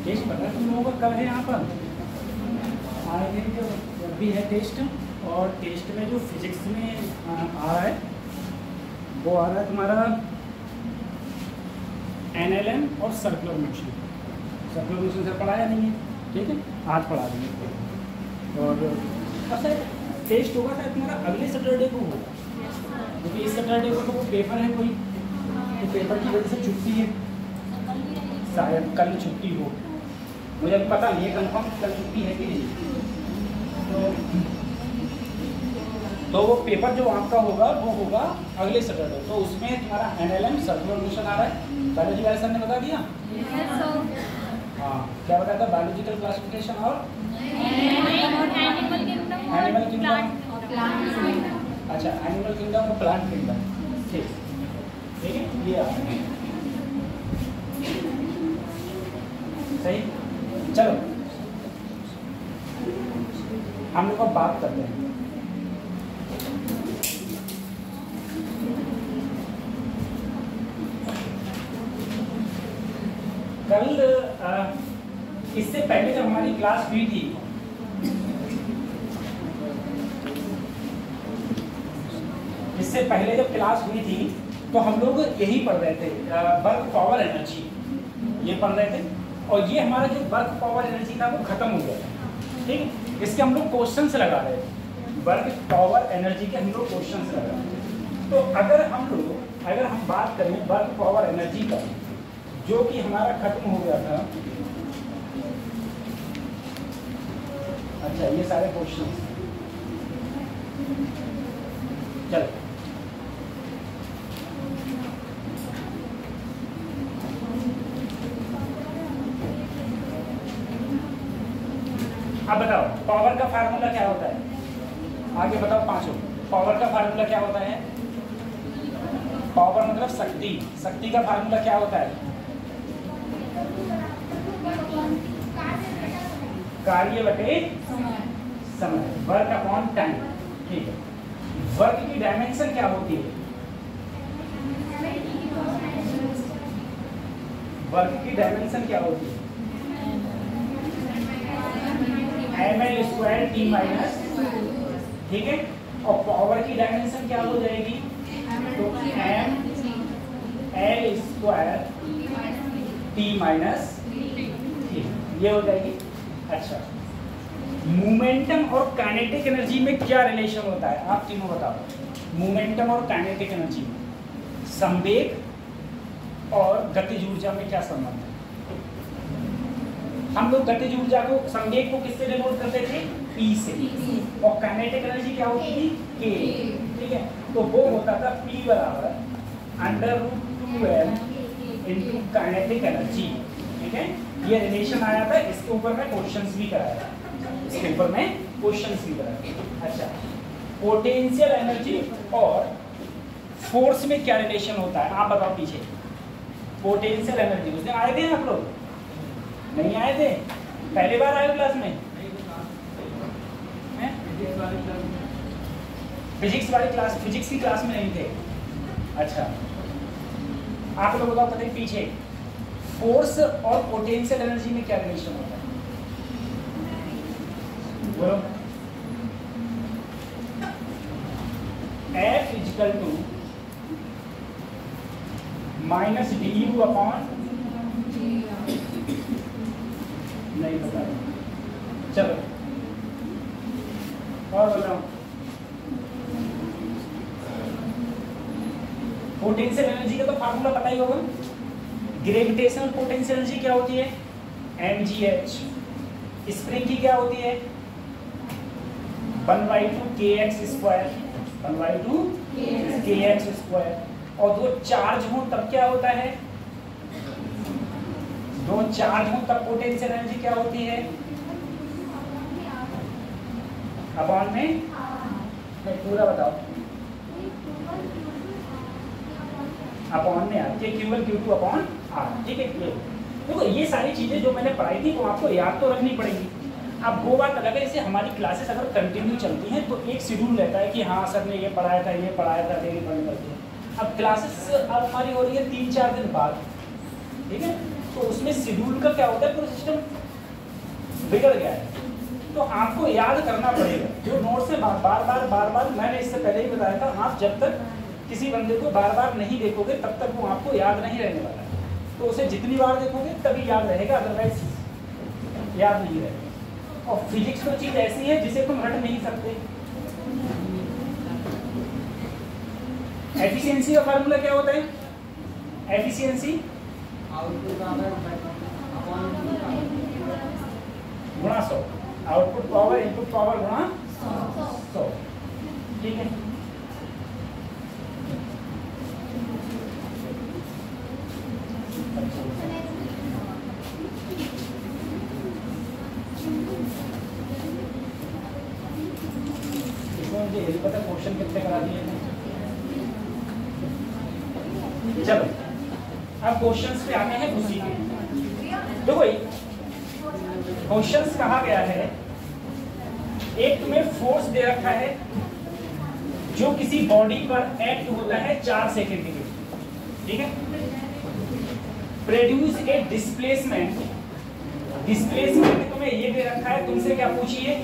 Test पता है तुम लोगों का कब है यहाँ पर? आए दिन जब भी है टेस्ट, और टेस्ट में जो फिजिक्स में आ रहा है वो आ रहा है तुम्हारा NLM और सर्कुलर मोशन। सर्कुलर मोशन से पढ़ाया नहीं है, ठीक है, आज पढ़ा देंगे। और अच्छा टेस्ट होगा शायद तुम्हारा अगले सैटरडे को होगा, क्योंकि इस सैटरडे को तो वो पेपर है कोई, तो पेपर की वजह से छुट्टी है, शायद कल छुट्टी हो, मुझे पता नहीं है कंफर्म कल छुट्टी है कि नहीं। तो वो पेपर जो आपका होगा वो होगा अगले सैटरडे, तो उसमें तुम्हारा NLM सर्कुलर मोशन आ रहा है। बायोलॉजी वाले सर ने बता दिया? हाँ, क्या बताया था? बायोलॉजिकल क्लासिफिकेशन और एनिमल किंगडम, अच्छा एनिमल किंगडम और प्लांट किंगडम, ठीक है, ये आ रहा है। सही, चलो हम लोग अब बात करते हैं। कल इससे पहले जब हमारी क्लास हुई थी, इससे पहले जब क्लास हुई थी तो हम लोग यही पढ़ रहे थे, वर्क पावर एनर्जी ये पढ़ रहे थे, और ये हमारा जो वर्क पावर एनर्जी था वो खत्म हो गया था, ठीक है। इसके हम लोग क्वेश्चंस लगा रहे थे, वर्क पावर एनर्जी के हम लोग क्वेश्चंस लगा रहे थे। तो अगर हम बात करें वर्क पावर एनर्जी का, जो कि हमारा खत्म हो गया था, अच्छा ये सारे क्वेश्चंस, चलो अब बताओ पावर का फार्मूला क्या होता है? आगे बताओ पांचों, पावर का फार्मूला क्या होता है? पावर मतलब शक्ति, शक्ति का फार्मूला क्या होता है? कार्य बटे समय, वर्क अपॉन टाइम, ठीक है। वर्क की डायमेंशन क्या होती है? वर्क की डायमेंशन क्या होती है? ml स्क्वायर टी माइनस, ठीक है। और पावर की डायमेंशन क्या हो जाएगी? तो ml स्क्वायर टी माइनस, ये हो जाएगी। अच्छा, मोमेंटम और काइनेटिक एनर्जी में क्या रिलेशन होता है? आप तीनों बताओ। मोमेंटम और काइनेटिक एनर्जी में, संवेग और गतिज ऊर्जा में क्या संबंध है? हम लोग गतिज ऊर्जा को, संवेग को किससे डिनोट करते थे? P से, और काइनेटिक एनर्जी क्या होती थी? K, ठीक है। तो वो होता था P बराबर √2m इंटू काइनेटिक एनर्जी, ठीक है। ये रिलेशन आया था, इसके ऊपर मैं क्वेश्चंस भी कराया, इसके ऊपर मैं क्वेश्चंस भी कराया। अच्छा, पोटेंशियल एनर्जी और फोर्स में क्या रिलेशन होता है? आप बताओ पीछे। पोटेंशियल एनर्जी, उसने आए थे आप लोग? नहीं आए थे? पहली बार आए क्लास में? फिजिक्स वाली क्लास, फिजिक्स की क्लास में नहीं थे? अच्छा, आप लोग बताओ पता पीछे फोर्स और पोटेंशियल एनर्जी में क्या रिलेशन होता है? बोलो। F equal to minus du upon, नहीं पता, चलो और बताओ। पोटेंशियल एनर्जी का तो फार्मूला पता ही होगा। ग्रेविटेशनल पोटेंशियल एनर्जी क्या होती है? mgh। स्प्रिंग की क्या होती है? 1/2 kx स्क्वायर, 1/2 kx स्क्वायर। और दो चार्ज हो तब क्या होता है? दो चार्ज हो तब पोटेंशियल एनर्जी क्या होती है? अपॉन में, पूरा बताओ। अपॉन में are, Q1 Q2 upon are, ठीक है। देखो ये सारी चीजें जो मैंने पढ़ाई थी वो आपको याद तो रखनी पड़ेगी। अब वो बात अलग है, जैसे हमारी क्लासेस अगर कंटिन्यू चलती हैं तो एक शेड्यूल रहता है कि हाँ सर ने ये पढ़ाया था, ये पढ़ाया था, डेली पढ़ने लगती है। अब क्लासेस अब हमारी हो रही है 3-4 दिन बाद, ठीक है। तो उसमें शेड्यूल का क्या होता है, पूरा सिस्टम बिगड़ गया है। तो आपको याद करना पड़ेगा जो नोट्स में बार बार मैंने इससे पहले ही बताया था, आप जब तक किसी बंदे को बार बार नहीं देखोगे तब तक वो आपको याद नहीं रहने वाला है। तो उसे जितनी बार देखोगे तभी याद रहेगा, अदरवाइज याद नहीं रहेगा। और फिजिक्स तो चीज ऐसी है जिसे तुम रट नहीं सकते। एफिशिएंसी का फार्मूला क्या होता है? एफिशिएंसी गुणा 100, आउटपुट पावर इनपुट पावर गुणा 100, ठीक है। मुझे ये पता क्वेश्चन कितने करा दिए हैं। चलो अब क्वेश्चंस पे आते हैं उसी के। देखो क्वेश्चंस कहा गया है, एक तुम्हें फोर्स दे रखा है जो किसी बॉडी पर एक्ट होता है 4 सेकंड के लिए, ठीक है। प्रोड्यूस ए डिस्प्लेसमेंट, डिस्प्लेसमेंट तुम्हें ये दे रखा है, तुमसे क्या पूछिए?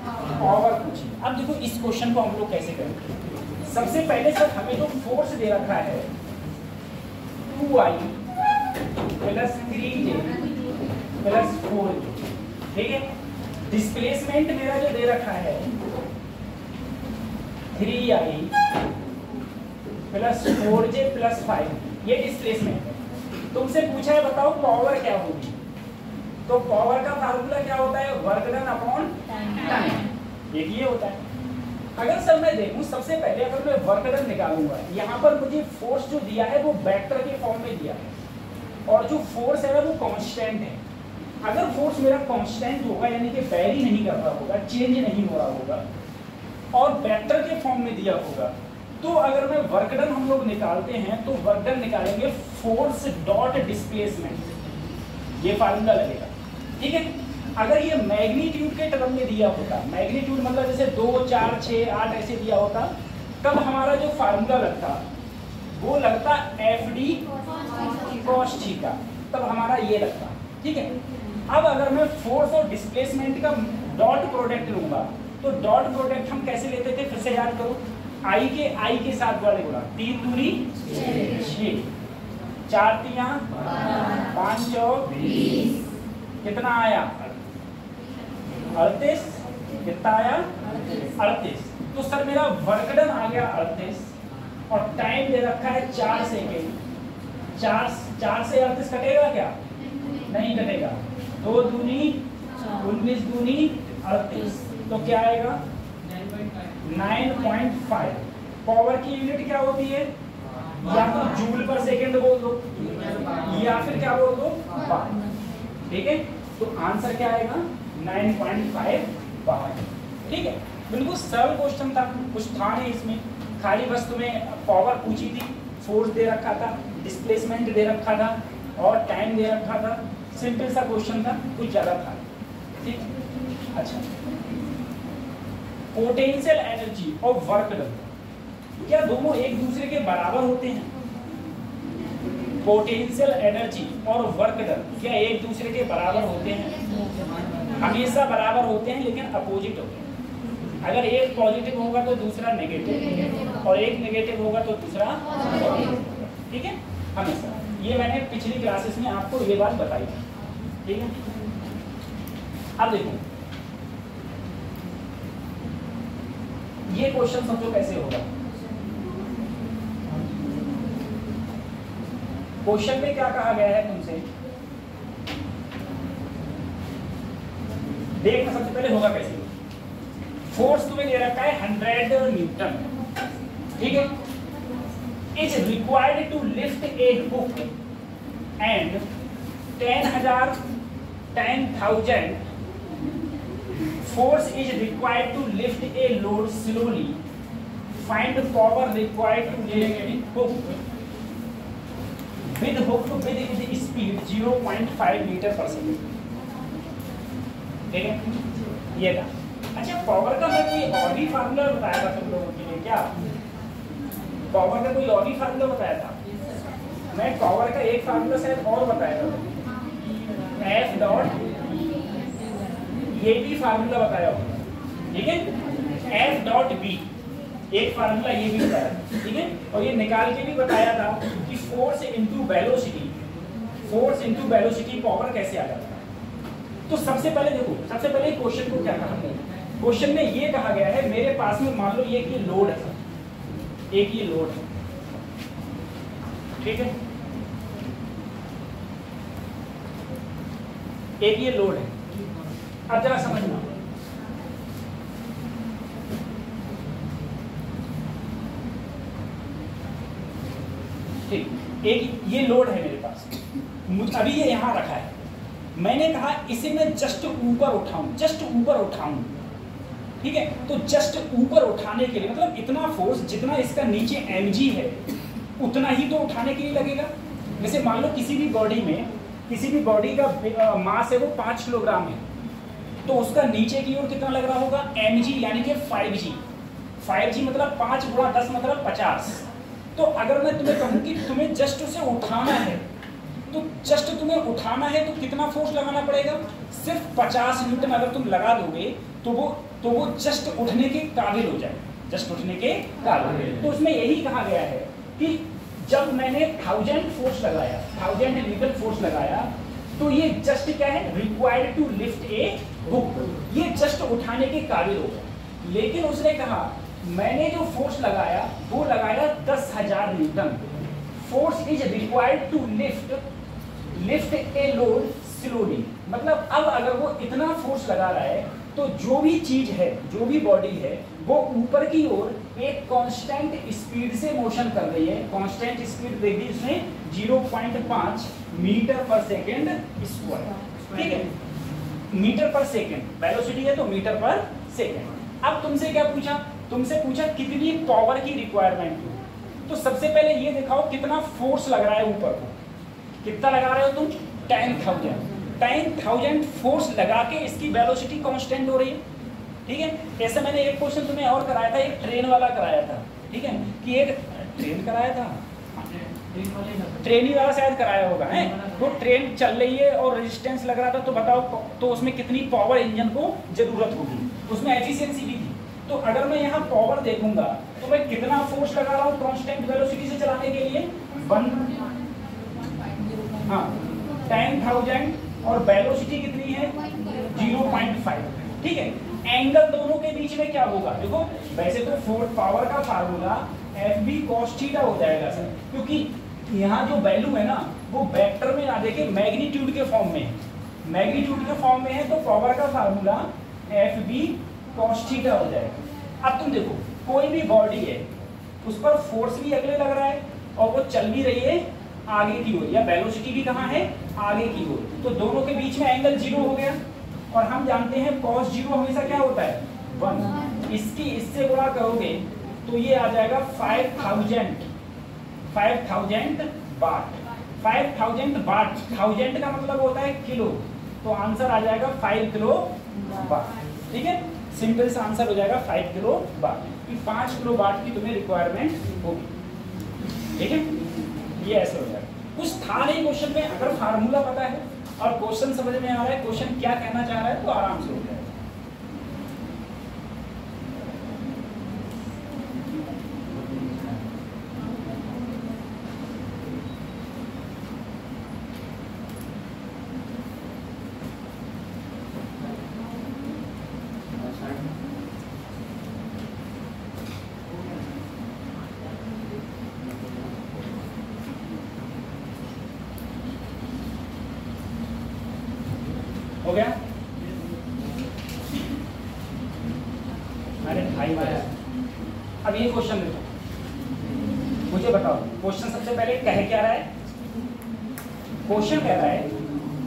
पावर पूछिए। अब देखो इस क्वेश्चन को हम लोग कैसे करेंगे। सबसे पहले सर हमें जो फोर्स दे रखा है 2i plus 3j plus 4j, ठीक है। डिस्प्लेसमेंट मेरा जो दे रखा है 3i प्लस 4j प्लस 5, ये डिस्प्लेसमेंट है। तुमसे पूछा है बताओ पावर क्या होगी, तो पावर का फार्मूला क्या होता है? वर्क डन अपॉन टाइम, एक ये होता है। अगर सर मैं देखूं सबसे पहले अगर मैं वर्क डन निकालूंगा, यहाँ पर मुझे फोर्स जो दिया है वो वेक्टर के फॉर्म में दिया है, और जो फोर्स है वो कांस्टेंट है। अगर फोर्स मेरा कांस्टेंट होगा यानी कि वेरी नहीं कर रहा होगा, चेंज नहीं हो रहा होगा, और वेक्टर के फॉर्म में दिया होगा, तो अगर मैं वर्क डन हम लोग निकालते हैं तो वर्क डन निकालेंगे फोर्स डॉट डिस्प्लेसमेंट, ये फार्मूला लगेगा, ठीक है। अगर ये मैग्नीट्यूड के टर्म में दिया होता, मैग्नीट्यूड मतलब जैसे 2, 4, 6, 8 ऐसे दिया होता, तब हमारा जो फार्मूला लगता वो लगता FD cos थीटा, तब हमारा ये लगता, ठीक है। अब अगर मैं फोर्स और डिस्प्लेसमेंट का डॉट प्रोडक्ट लूंगा, तो डॉट प्रोडक्ट हम कैसे लेते थे, फिर से याद करो, आई के साथ वाले गुणा, 3 दूनी 6, 4 तिया 5 चौक 20, कितना आया 38, कितना आया 38। तो सर मेरा वर्क डन आ गया 38, और टाइम दे रखा है 4 सेकेंड। 4 से 38 कटेगा क्या? नहीं कटेगा। 2 दूनी 19 दूनी 38, तो क्या आएगा 9.5। पावर की यूनिट क्या होती है? या तो जूल पर सेकेंड बोल दो या फिर क्या बोल दो वाट, ठीक है। तो आंसर क्या आएगा 9.5 वाट, ठीक है। बिल्कुल सरल क्वेश्चन था, कुछ था नहीं इसमें, खाली बस तुम्हें पावर पूछी थी, फोर्स दे रखा था, डिस्प्लेसमेंट दे रखा था, और टाइम दे रखा था। सिंपल सा क्वेश्चन था, कुछ ज़्यादा था, ठीक। अच्छा, पोटेंशियल एनर्जी और वर्क डन, क्या दोनों एक दूसरे के बराबर होते हैं? पोटेंशियल एनर्जी और वर्क डन क्या एक दूसरे के बराबर होते हैं? हमेशा बराबर होते हैं, लेकिन अपोजिट होते हैं। अगर एक पॉजिटिव होगा तो दूसरा नेगेटिव, और एक नेगेटिव होगा तो दूसरा पॉजिटिव, ठीक है, हमेशा। ये मैंने पिछली क्लासेस में आपको ये बात बताई थी, ठीक है। अब देखो ये क्वेश्चन समझो कैसे होगा। क्वेश्चन में क्या कहा गया है तुमसे, देखना सबसे पहले होगा कैसे। फोर्स तुम्हें दे रखा है 100 न्यूटन, ठीक है। Is required to lift a hook and 10,000 force is required to lift a load slowly. Find the power required to lift a hook with speed 0.5 metre पर सेकेंड, ठीक है, ये था। अच्छा, पावर का मैं कोई और भी फार्मूला बताया था तुम लोगों के लिए क्या? पावर का कोई और भी फार्मूला बताया था? मैं पावर का एक फार्मूला शायद और बताया था, एफ डॉट, ये भी फार्मूला बताया होगा, ठीक है, एफ डॉट बी, एक फार्मूला ये भी बताया, ठीक है। और ये निकाल के भी बताया था कि force into velocity, force into velocity power कैसे आ जाता है। तो सबसे पहले देखो, सबसे पहले क्वेश्चन को क्या कहा गया, क्वेश्चन में ये कहा गया है मेरे पास में मान लो ये लोड है, एक ये लोड है, ठीक है, एक ये लोड है। अब जरा समझना, ठीक, एक ये लोड है मेरे पास, अभी ये यहां रखा है, मैंने कहा इसे मैं जस्ट ऊपर उठाऊं, जस्ट ऊपर उठाऊं, ठीक है। तो जस्ट ऊपर उठाने के लिए मतलब इतना फोर्स जितना इसका नीचे mg है उतना ही तो उठाने के लिए लगेगा। जैसे मान लो किसी भी बॉडी में, किसी भी बॉडी का मास है वो 5 किलोग्राम है, तो उसका नीचे की ओर कितना लग रहा होगा, mg, यानी कि 5g, 5g मतलब 5 गुणा 10 मतलब 50। तो अगर मैं तुम्हें कहूँ कि तुम्हें जस्ट उसे उठाना है, तो जस्ट तुम्हें उठाना है तो कितना फोर्स लगाना पड़ेगा, सिर्फ 50 न्यूटन अगर तुम लगा दोगे तो वो जस्ट उठने के काबिल हो जाए, जस्ट उठने के काबिल। तो उसमें यही कहा गया है कि जब मैंने 1000 फोर्स लगाया, 1000 न्यूटन फोर्स लगाया, तो ये जस्ट क्या है, required to lift a book, ये जस्ट उठाने के काबिल हो गया। लेकिन उसने कहा मैंने जो फोर्स लगाया वो लगाया 10,000 newton, force is required to lift a load slowly. मतलब अब अगर वो इतना फोर्स लगा रहा है तो जो भी चीज है, जो भी बॉडी है, वो ऊपर की ओर एक कांस्टेंट स्पीड से मोशन कर रही है। कांस्टेंट स्पीड दे दी उसने 0.5 मीटर पर सेकेंड स्क्वायर, ठीक है, मीटर पर सेकेंड, वेलोसिटी है तो मीटर पर सेकेंड। अब तुमसे क्या पूछा, तुमसे पूछा कितनी पावर की रिक्वायरमेंट हो। तो सबसे पहले ये दिखाओ कितना फोर्स लग रहा है ऊपर को, कितना लगा रहे हो तुम, 10,000 फोर्स लगा के इसकी वेलोसिटी कांस्टेंट हो रही है, ठीक है। ऐसे मैंने एक क्वेश्चन तुम्हें और कराया था, एक ट्रेन वाला कराया था, ठीक है, कि एक ट्रेन कराया था, ट्रेन ही वाला शायद कराया होगा, है तो ट्रेन चल रही है और रेजिस्टेंस लग रहा था, तो बताओ तो उसमें कितनी पावर इंजन को जरूरत होगी, उसमें एफिशिएंसी भी थी। तो अगर मैं यहाँ पावर देखूंगा तो मैं कितना फोर्स लगा रहा हूँ कांस्टेंट वेलोसिटी से चलाने के लिए, 10,000 और वेलोसिटी कितनी है 0.5, ठीक है। एंगल दोनों के बीच में क्या होगा, देखो वैसे तो फोर्स पावर का फार्मूला FB cos थीटा हो जाएगा सर, क्योंकि यहाँ जो वैल्यू है ना वो वेक्टर में ना देखे मैग्नीट्यूड के फॉर्म में है, मैग्नीट्यूड के फॉर्म में है, तो पावर का फार्मूला FB cos थीटा हो जाएगा। अब तुम देखो कोई भी बॉडी है उस पर फोर्स भी अगले लग रहा है और वो चल भी रही है आगे की ओर, या वेलोसिटी भी कहाँ है आगे की ओर, तो दोनों के बीच में एंगल 0 हो गया। और हम जानते हैं cos 0 हमेशा क्या होता है 1, इससे गुणा करोगे तो ये आ जाएगा 5,000 वाट, 5,000 वाट, 1000 का मतलब होता है किलो, तो आंसर आ जाएगा 5 किलो वाट, ठीक है। सिंपल सा आंसर हो जाएगा 5 किलो वाट, कि 5 किलो वाट की तुम्हें रिक्वायरमेंट होगी, ठीक है। ये ऐसे हो जाएगा, कुछ था नहीं क्वेश्चन में, अगर फार्मूला पता है और क्वेश्चन समझ में आ रहा है, क्वेश्चन क्या कहना चाह रहा है, तो आराम से हो जाएगा। हो गया, अरे भाई अब ये क्वेश्चन देखो, मुझे बताओ क्वेश्चन सबसे पहले कह क्या रहा है। क्वेश्चन कह रहा है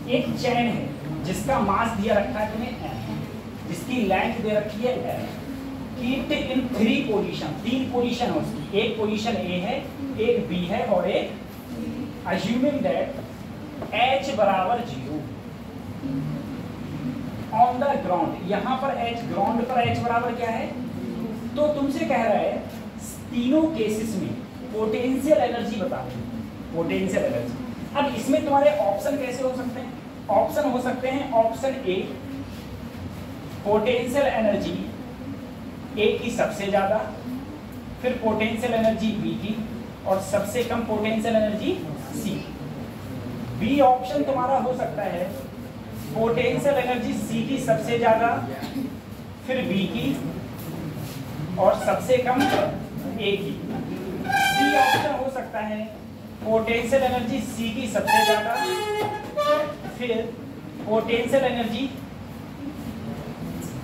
एक चैन है जिसका मास दिया रखा है तुम्हें m, जिसकी लेंथ दे रखी है l, keep in 3 position, 3 position है उसकी, एक पोजीशन A है, एक B है और एक, अज्यूमिंग दैट h बराबर 0 ऑन द ग्राउंड, यहाँ पर h, ग्राउंड पर h बराबर क्या है, तो तुमसे कह रहा है तीनों केसेस में पोटेंशियल एनर्जी बता दो, पोटेंशियल एनर्जी। अब इसमें तुम्हारे ऑप्शन कैसे हो सकते हैं, ऑप्शन हो सकते हैं, ऑप्शन ए पोटेंशियल एनर्जी ए की सबसे ज्यादा, फिर पोटेंशियल एनर्जी बी की, और सबसे कम पोटेंशियल एनर्जी सी। बी ऑप्शन तुम्हारा हो सकता है पोटेंशियल एनर्जी सी की सबसे ज्यादा, फिर बी की, और सबसे कम ए की। सी ऑप्शन हो सकता है पोटेंशियल एनर्जी सी की सबसे ज्यादा, फिर पोटेंशियल एनर्जी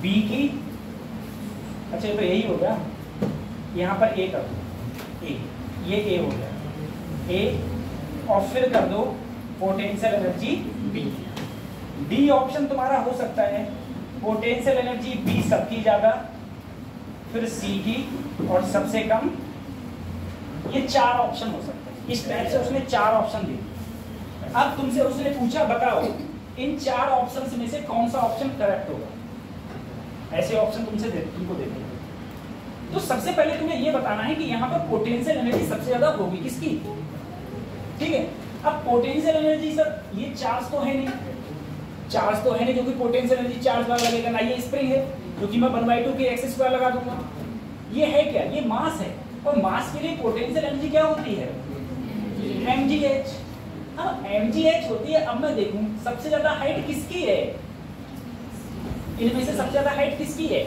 बी की। अच्छा तो यही हो गया, यहाँ पर ए कर दो, ए, ये ए हो गया ए, और फिर कर दो potential energy B. D option तुम्हारा हो सकता है पोटेंशियल एनर्जी बी सबकी ज्यादा, फिर सी की, और सबसे कम। ये 4 ऑप्शन हो सकते हैं। इस टाइप से उसने 4 ऑप्शन दिए। अब तुमसे उसने पूछा बताओ इन 4 ऑप्शंस में से कौन सा ऑप्शन करेक्ट होगा। ऐसे ऑप्शन तुमको देते हैं। तो सबसे पहले तुम्हें ये बताना है कि यहाँ पर पोटेंशियल एनर्जी सबसे ज्यादा होगी किसकी, ठीक है। अब पोटेंशियल एनर्जी सर ये चार्ज तो है नहीं, चार्ज तो है नहीं जो कि पोटेंशियल एनर्जी चार्ज वाला लगेगा ना, ये स्प्रिंग है क्योंकि मैं 1/2 के x स्क्वायर लगा दूंगा। ये है क्या, ये मास है, और मास के लिए पोटेंशियल एनर्जी क्या होती है, mgh। अब mgh होती है। अब मैं देखूं सबसे ज्यादा हाइट किसकी है, इनमें से सबसे ज्यादा हाइट किसकी है,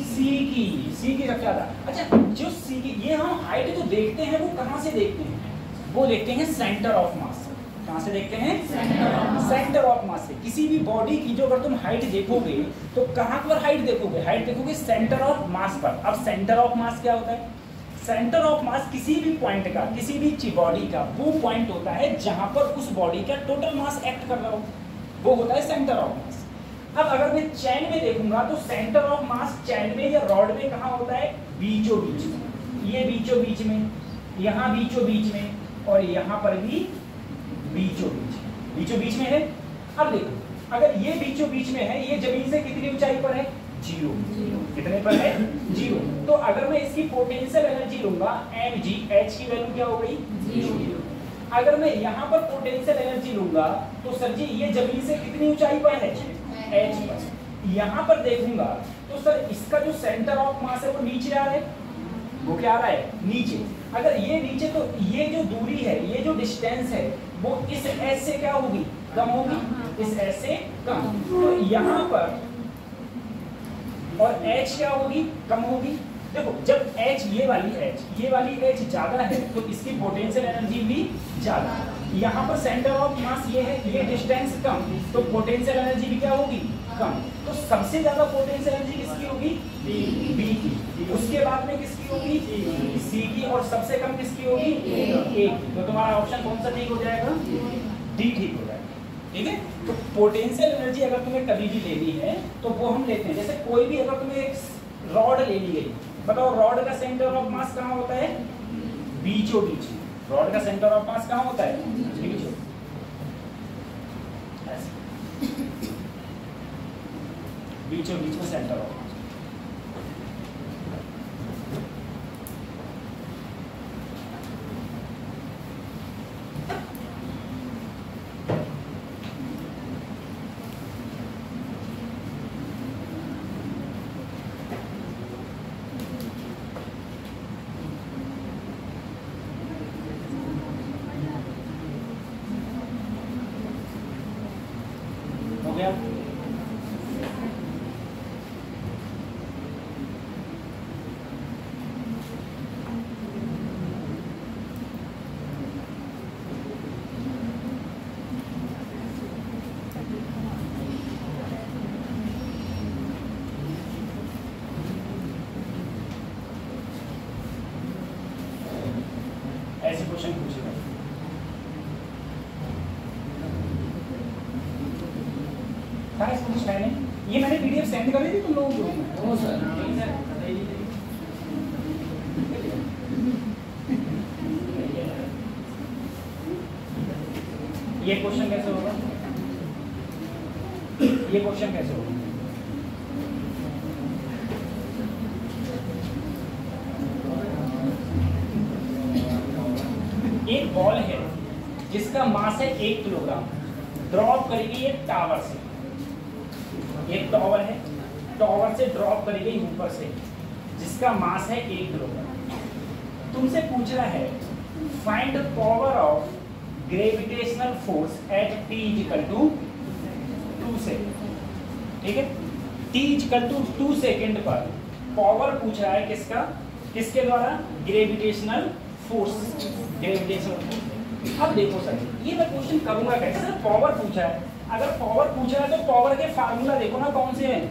सी की सबसे ज्यादा। अच्छा जो सी की, ये हम हाइट जो देखते हैं वो कहां से देखते हैं, वो देखते हैं सेंटर ऑफ मास। कहां से देखते हैं, सेंटर ऑफ मास से। किसी भी बॉडी की जो अगर तुम हाइट देखोगे तो कहां पर हाइट देखोगे, हाइट देखोगे सेंटर ऑफ मास पर। अब सेंटर ऑफ मास क्या होता है, सेंटर ऑफ मास किसी भी पॉइंट का, किसी भी बॉडी का वो पॉइंट होता है जहां पर उस बॉडी का टोटल मास एक्ट कर रहा हो, वो होता है सेंटर ऑफ मास। अब अगर मैं चैन में देखूंगा तो सेंटर ऑफ मास चैन में या रॉड में कहां होता है, बीचों बीच में। ये बीचों बीच में, यहाँ बीचों बीच में, और यहाँ पर भी बीचों बीच में है। अब देखो अगर ये बीचों बीच में है, ये जमीन से कितनी ऊंचाई पर है, 0। कितने पर है, 0। तो अगर मैं इसकी पोटेंशियल एनर्जी लूंगा mg, h की वैल्यू क्या हो गई, 0। अगर मैं यहाँ पर पोटेंशियल एनर्जी लूंगा तो सर जी ये जमीन से कितनी ऊंचाई पर है, h पर। यहाँ पर देखूंगा तो सर इसका जो सेंटर ऑफ मास है वो नीचे आ रहा है, वो क्या आ रहा है, नीचे। अगर ये नीचे तो ये जो दूरी है, ये जो डिस्टेंस है वो इस h से क्या होगी, कम होगी, इस h से कम। तो यहाँ पर और h क्या होगी, कम होगी। देखो जब h ये वाली h ज्यादा है तो इसकी पोटेंशियल एनर्जी भी ज्यादा। यहाँ पर सेंटर ऑफ मास ये है, ये डिस्टेंस कम, तो पोटेंशियल एनर्जी भी क्या होगी, कम। तो सबसे ज्यादा पोटेंशियल एनर्जी किसकी होगी, बी की। उसके बाद में किसकी होगी, सी की, और सबसे कम किसकी होगी, ए की। तो तुम्हारा ऑप्शन कौन सा ठीक हो जाएगा, डी ठीक हो जाएगा, ठीक है। तो पोटेंशियल एनर्जी अगर तुम्हें कभी भी लेनी है तो वो हम लेते हैं, जैसे कोई भी अगर तुम्हें एक रॉड ले ली गई, बताओ रॉड का सेंटर ऑफ मास कहाँ होता है, बीचों बीच। रॉड का सेंटर ऑफ मास कहाँ होता है, बीचों। बीचों बीच में सेंटर ऑफ मास। हो गया। ऐसे क्वेश्चन पूछेगा। हाँ इसमें कुछ है नहीं, ये मैंने पीडीएफ सेंड कर दी थी तुम लोगों को। हो सर, ये क्वेश्चन कैसे होगा, ये क्वेश्चन कैसे होगा, एक बॉल है जिसका मास है 1 किलोग्राम, ड्रॉप करी गई एक टावर से, एक टावर है, टावर से ड्रॉप करी गई ऊपर से, जिसका मास है 1 किलोग्राम। तुमसे पूछ रहा है find the power of gravitational force at t equal to 2 second. ठीक है, t इक्वल टू 2 सेकेंड पर पावर पूछ रहा है किसका, किसके द्वारा, ग्रेविटेशनल फोर्स, ग्रेविटेशनल फोर्स। अब देखो सर, ये मैं क्वेश्चन करूंगा कैसे, सर पावर पूछा है, अगर पावर पूछा है तो पावर के फार्मूला देखो ना कौन से हैं,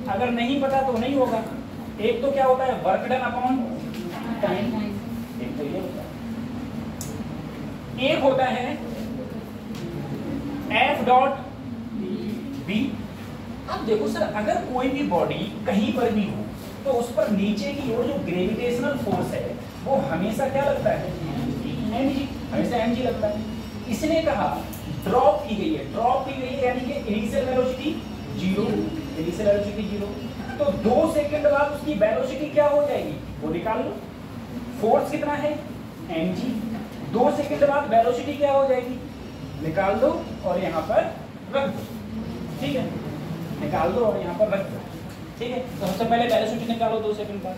अगर नहीं पता तो नहीं होगा। एक तो क्या होता है, वर्क डन अपॉन टाइम, एक तो ये होता है, एक होता है F डॉट बी। अब देखो सर, अगर कोई भी बॉडी कहीं पर भी हो तो उस पर नीचे की ओर जो ग्रेविटेशनल फोर्स है वो हमेशा क्या लगता है, mg, हमेशा mg लगता है। इसने कहा ड्रॉप की गई है, ड्रॉप की गई है यानी कि इनिशियल वेलोसिटी 0, इनिशियल वेलोसिटी 0, तो 2 सेकंड बाद उसकी वेलोसिटी क्या हो जाएगी वो निकाल लो। फोर्स कितना है, mg, 2 सेकंड बाद वेलोसिटी क्या हो जाएगी निकाल दो और यहाँ पर रख दो। ठीक है, निकाल दो और यहाँ पर रख दो। ठीक है, तो सबसे पहले वेलोसिटी निकालो 2 सेकंड बाद।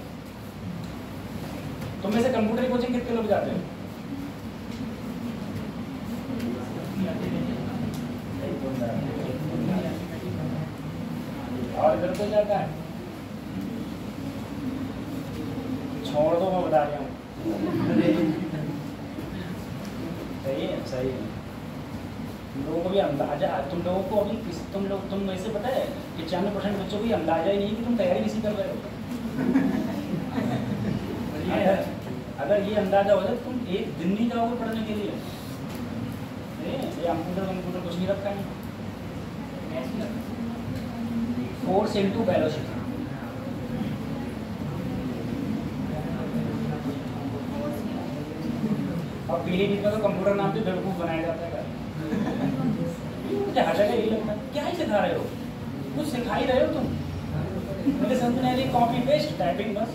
तुम में से कंप्यूटर कोचिंग कितने लोग जाते हो? और इधर तो जाता है, छोड़ दो, मैं बता रहा हूँ। सही है, सही है। तुम लोगों को भी अंदाजा, तुम लोगों को अभी तुम ऐसे पता है कि 95% बच्चों को अंदाजा ही नहीं कि तुम तैयारी किसी कर रहे हो। अगर ये अंदाजा हो जाए तुम एक दिन नहीं जाओगे पढ़ने के लिए। कंप्यूटर कुछ नहीं रखा है, फोर्स इंटू वेलोसिटी। और पीली नीति में तो कंप्यूटर नाम से बेवकूफ बनाया जाता है। मुझे हर जगह यही लगता है, क्या ही सिखा रहे हो, कुछ सिखा ही रहे हो तुम, मुझे समझ नहीं आ रही। कॉपी पेस्ट टाइपिंग, बस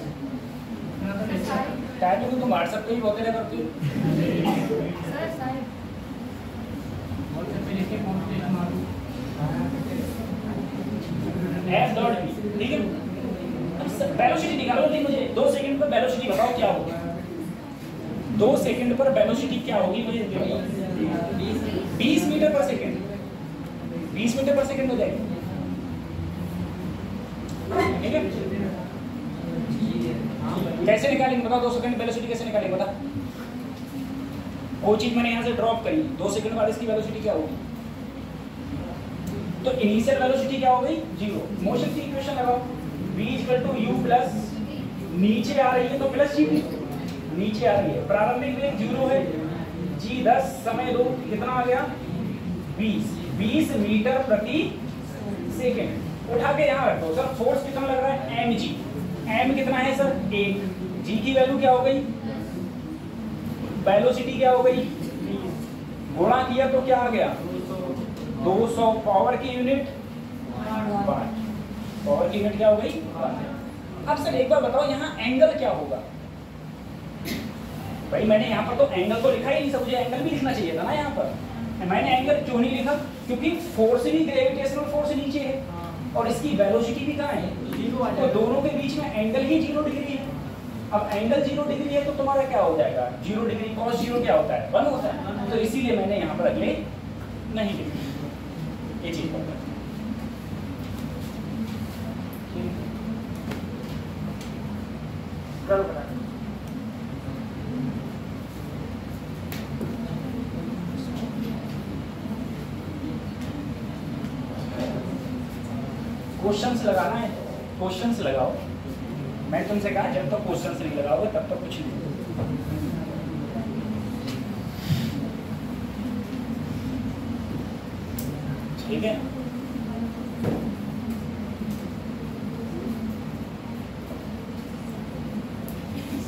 टाइपिंग तो तुम व्हाट्सएप पे ही बहुत देर करती हो। F डॉट बी, ठीक है। वेलोसिटी निकालो नहीं, मुझे 2 सेकंड पर वेलोसिटी बताओ क्या होगी। 2 सेकंड पर वेलोसिटी क्या होगी मुझे 20 मीटर पर सेकंड, 20 मीटर पर सेकंड हो जाएगी। ठीक है, कैसे निकालेंगे बताओ, 2 सेकंड वेलोसिटी कैसे निकालेंगे बता। वो चीज मैंने यहाँ से ड्रॉप करी, 2 सेकंड बाद इसकी वेलोसिटी क्या होगी, तो इनिशियल वेलोसिटी क्या हो गई 0। मोशन की इक्वेशन लगाओ, v equal to u plus, नीचे आ रही है तो प्लस g, नीचे आ रही है, प्रारंभिक वेग 0 है, g 10, समय 2, कितना आ गया 20 मीटर प्रति सेकंड। उठा के यहाँ रख दो सर, फोर्स कितना लग रहा है mg, m कितना है सर 1, g की वैल्यू क्या हो गई, वेलोसिटी क्या हो गई, गुणा किया तो क्या आ गया 200, पावर की यूनिट वाट, पावर की यूनिट क्या हो गई। अब सर एक बार बताओ यहाँ एंगल क्या होगा। भाई मैंने यहाँ पर तो एंगल तो लिखा ही नहीं, सब मुझे एंगल भी लिखना चाहिए था ना यहाँ पर। मैंने एंगल क्यों नहीं लिखा, क्योंकि फोर्स भी ग्रेविटेशनल फोर्स नीचे है और इसकी वेलोसिटी भी कहाँ है 0, तो दोनों के बीच में एंगल ही 0 डिग्री है। अब एंगल 0 डिग्री है तो तुम्हारा क्या हो जाएगा 0 डिग्री cos 0 क्या होता है 1 होता है, तो इसीलिए मैंने यहाँ पर अगले नहीं लिखी ये चीज पर। क्वेश्चंस लगाना है, क्वेश्चंस लगाओ। मैं तुमसे कहा जब तक क्वेश्चंस नहीं लगाओगे तब तक कुछ नहीं। ठीक है,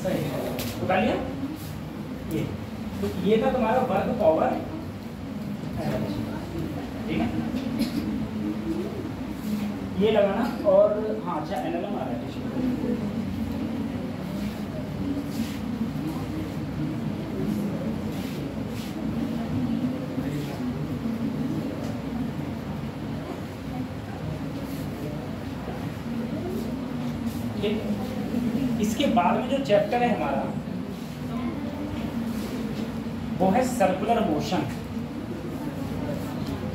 सही उठा लिया। ये तो ये था तुम्हारा वर्क पावर, ठीक है ये लगाना। और हाँ अच्छा एनएलएम आ रहा है, ठीक। इसके बाद में जो चैप्टर है हमारा वो है सर्कुलर मोशन।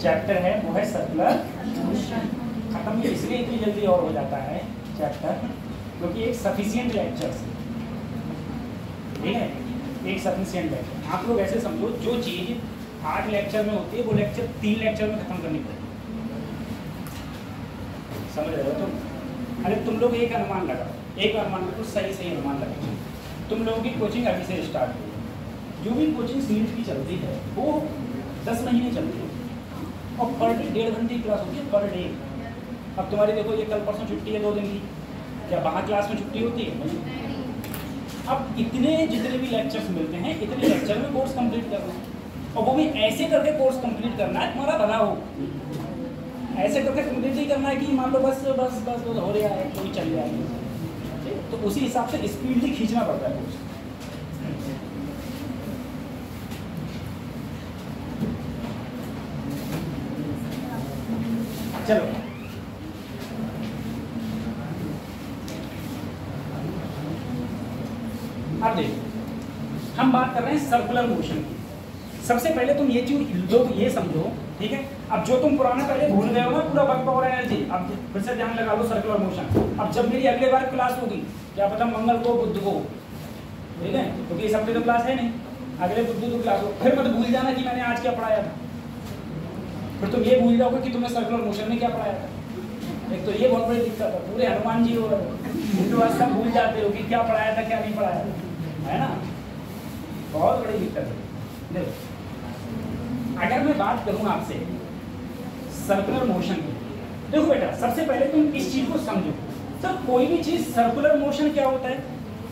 चैप्टर है वो है सर्कुलर मोशन। खत्म इसलिए इतनी जल्दी और हो जाता है चैप्टर क्योंकि एक सफिशिएंट लेक्चर से, ठीक है, एक सफिशिएंट लेक्चर। आप लोग ऐसे समझो जो चीज़ 8 लेक्चर में होती है वो लेक्चर 3 लेक्चर में खत्म करनी पड़ेगी। समझ रहे हो तुम? अरे तुम लोग एक अनुमान लगाओ, एक अनुमान में कुछ सही अनुमान लगाओ। तुम लोगों की कोचिंग अभी से स्टार्ट हुई, जो भी कोचिंग सीरीज की चलती है वो 10 महीने चलती है और पर डे 1.5 घंटे की क्लास होती है पर डे। अब तुम्हारी देखो ये कल परसों छुट्टी है 2 दिन की, क्या वहाँ क्लास में छुट्टी होती है? नहीं। अब इतने जितने भी लेक्चर्स मिलते हैं इतने लेक्चर में कोर्स कंप्लीट करना है और वो भी ऐसे करके कोर्स कंप्लीट करना है तुम्हारा भला हो। ऐसे करके कंप्लीट नहीं करना है कि मान लो बस बस बस बस हो रहा है कोई चल जाएगा, तो उसी हिसाब से स्पीडली खींचना पड़ता है कोर्स। चलो अब देखो हम बात कर रहे हैं सर्कुलर मोशन की। सबसे पहले तुम ये चीज लोग ये समझो, ठीक है। अब जो तुम पुराना पहले भूल गए हो ना पूरा वर्क पावर एनर्जी, अब फिर से ध्यान लगा लो सर्कुलर मोशन। अब जब मेरी अगले बार क्लास होगी, क्या पता मंगल को बुध को, ठीक है, क्योंकि इस हफ्ते तो क्लास है नहीं, अगले बुध को क्लास हो, फिर मत भूल जाना कि मैंने आज क्या पढ़ाया था। फिर तुम ये भूल जाओगे कि तुमने सर्कुलर मोशन में क्या पढ़ाया था। एक तो ये बहुत बड़ी दिक्कत है, पूरे हनुमान जी हो तो सब भूल जाते हो कि क्या पढ़ाया था क्या नहीं पढ़ाया था, है ना, बहुत बड़ी दिक्कत है। देखो अगर मैं बात करूं आपसे सर्कुलर मोशन की, देखो बेटा सबसे पहले तुम इस चीज को समझो सर, कोई भी चीज सर्कुलर मोशन क्या होता है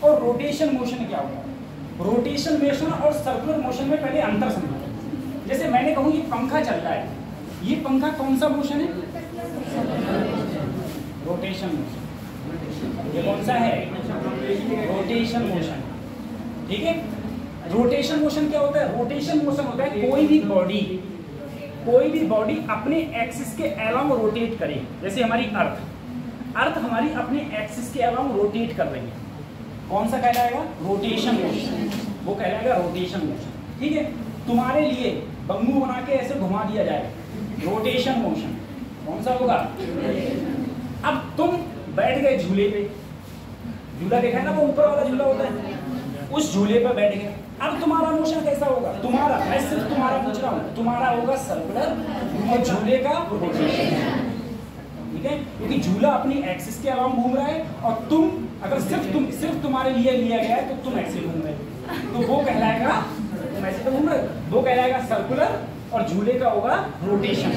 और रोटेशन मोशन क्या होता है। रोटेशन मोशन और सर्कुलर मोशन में पहले अंतर समझो। जैसे मैंने कहूं ये पंखा चल रहा है, ये पंखा कौन सा मोशन है? Rotation motion. ये कौन सा है? रोटेशन मोशन, ठीक है। रोटेशन मोशन क्या होता है? रोटेशन मोशन होता है कोई भी बॉडी अपने एक्सिस के अलाउंग रोटेट करे। जैसे हमारी अर्थ हमारी अपने एक्सिस के अलाउंग रोटेट कर रही है, कौन सा कहलाएगा? रोटेशन मोशन, वो कहलाएगा रोटेशन मोशन, ठीक है। तुम्हारे लिए बंगू बना के ऐसे घुमा दिया जाए, रोटेशन मोशन, कौन सा होगा? अब तुम बैठ गए झूले पे, झूला देखा है ना, वो ऊपर वाला झूला होता है, उस झूले पर बैठ गए। अब तुम्हारा मोशन कैसा होगा? तुम्हारा, मैं सिर्फ तुम्हारा पूछ रहा हूँ, तुम्हारा होगा सर्कुलर और झूले का रोटेशन, ठीक है, क्योंकि झूला अपनी एक्सिस के अलाउंग घूम रहा है और तुम अगर सिर्फ तुम्हारे लिए लिया गया है तो तुम ऐसे घूम रहे हो, तो वो कहलाएगा, तुम ऐसे तो घूम रहे हो, वो कहलाएगा सर्कुलर और झूले का होगा रोटेशन।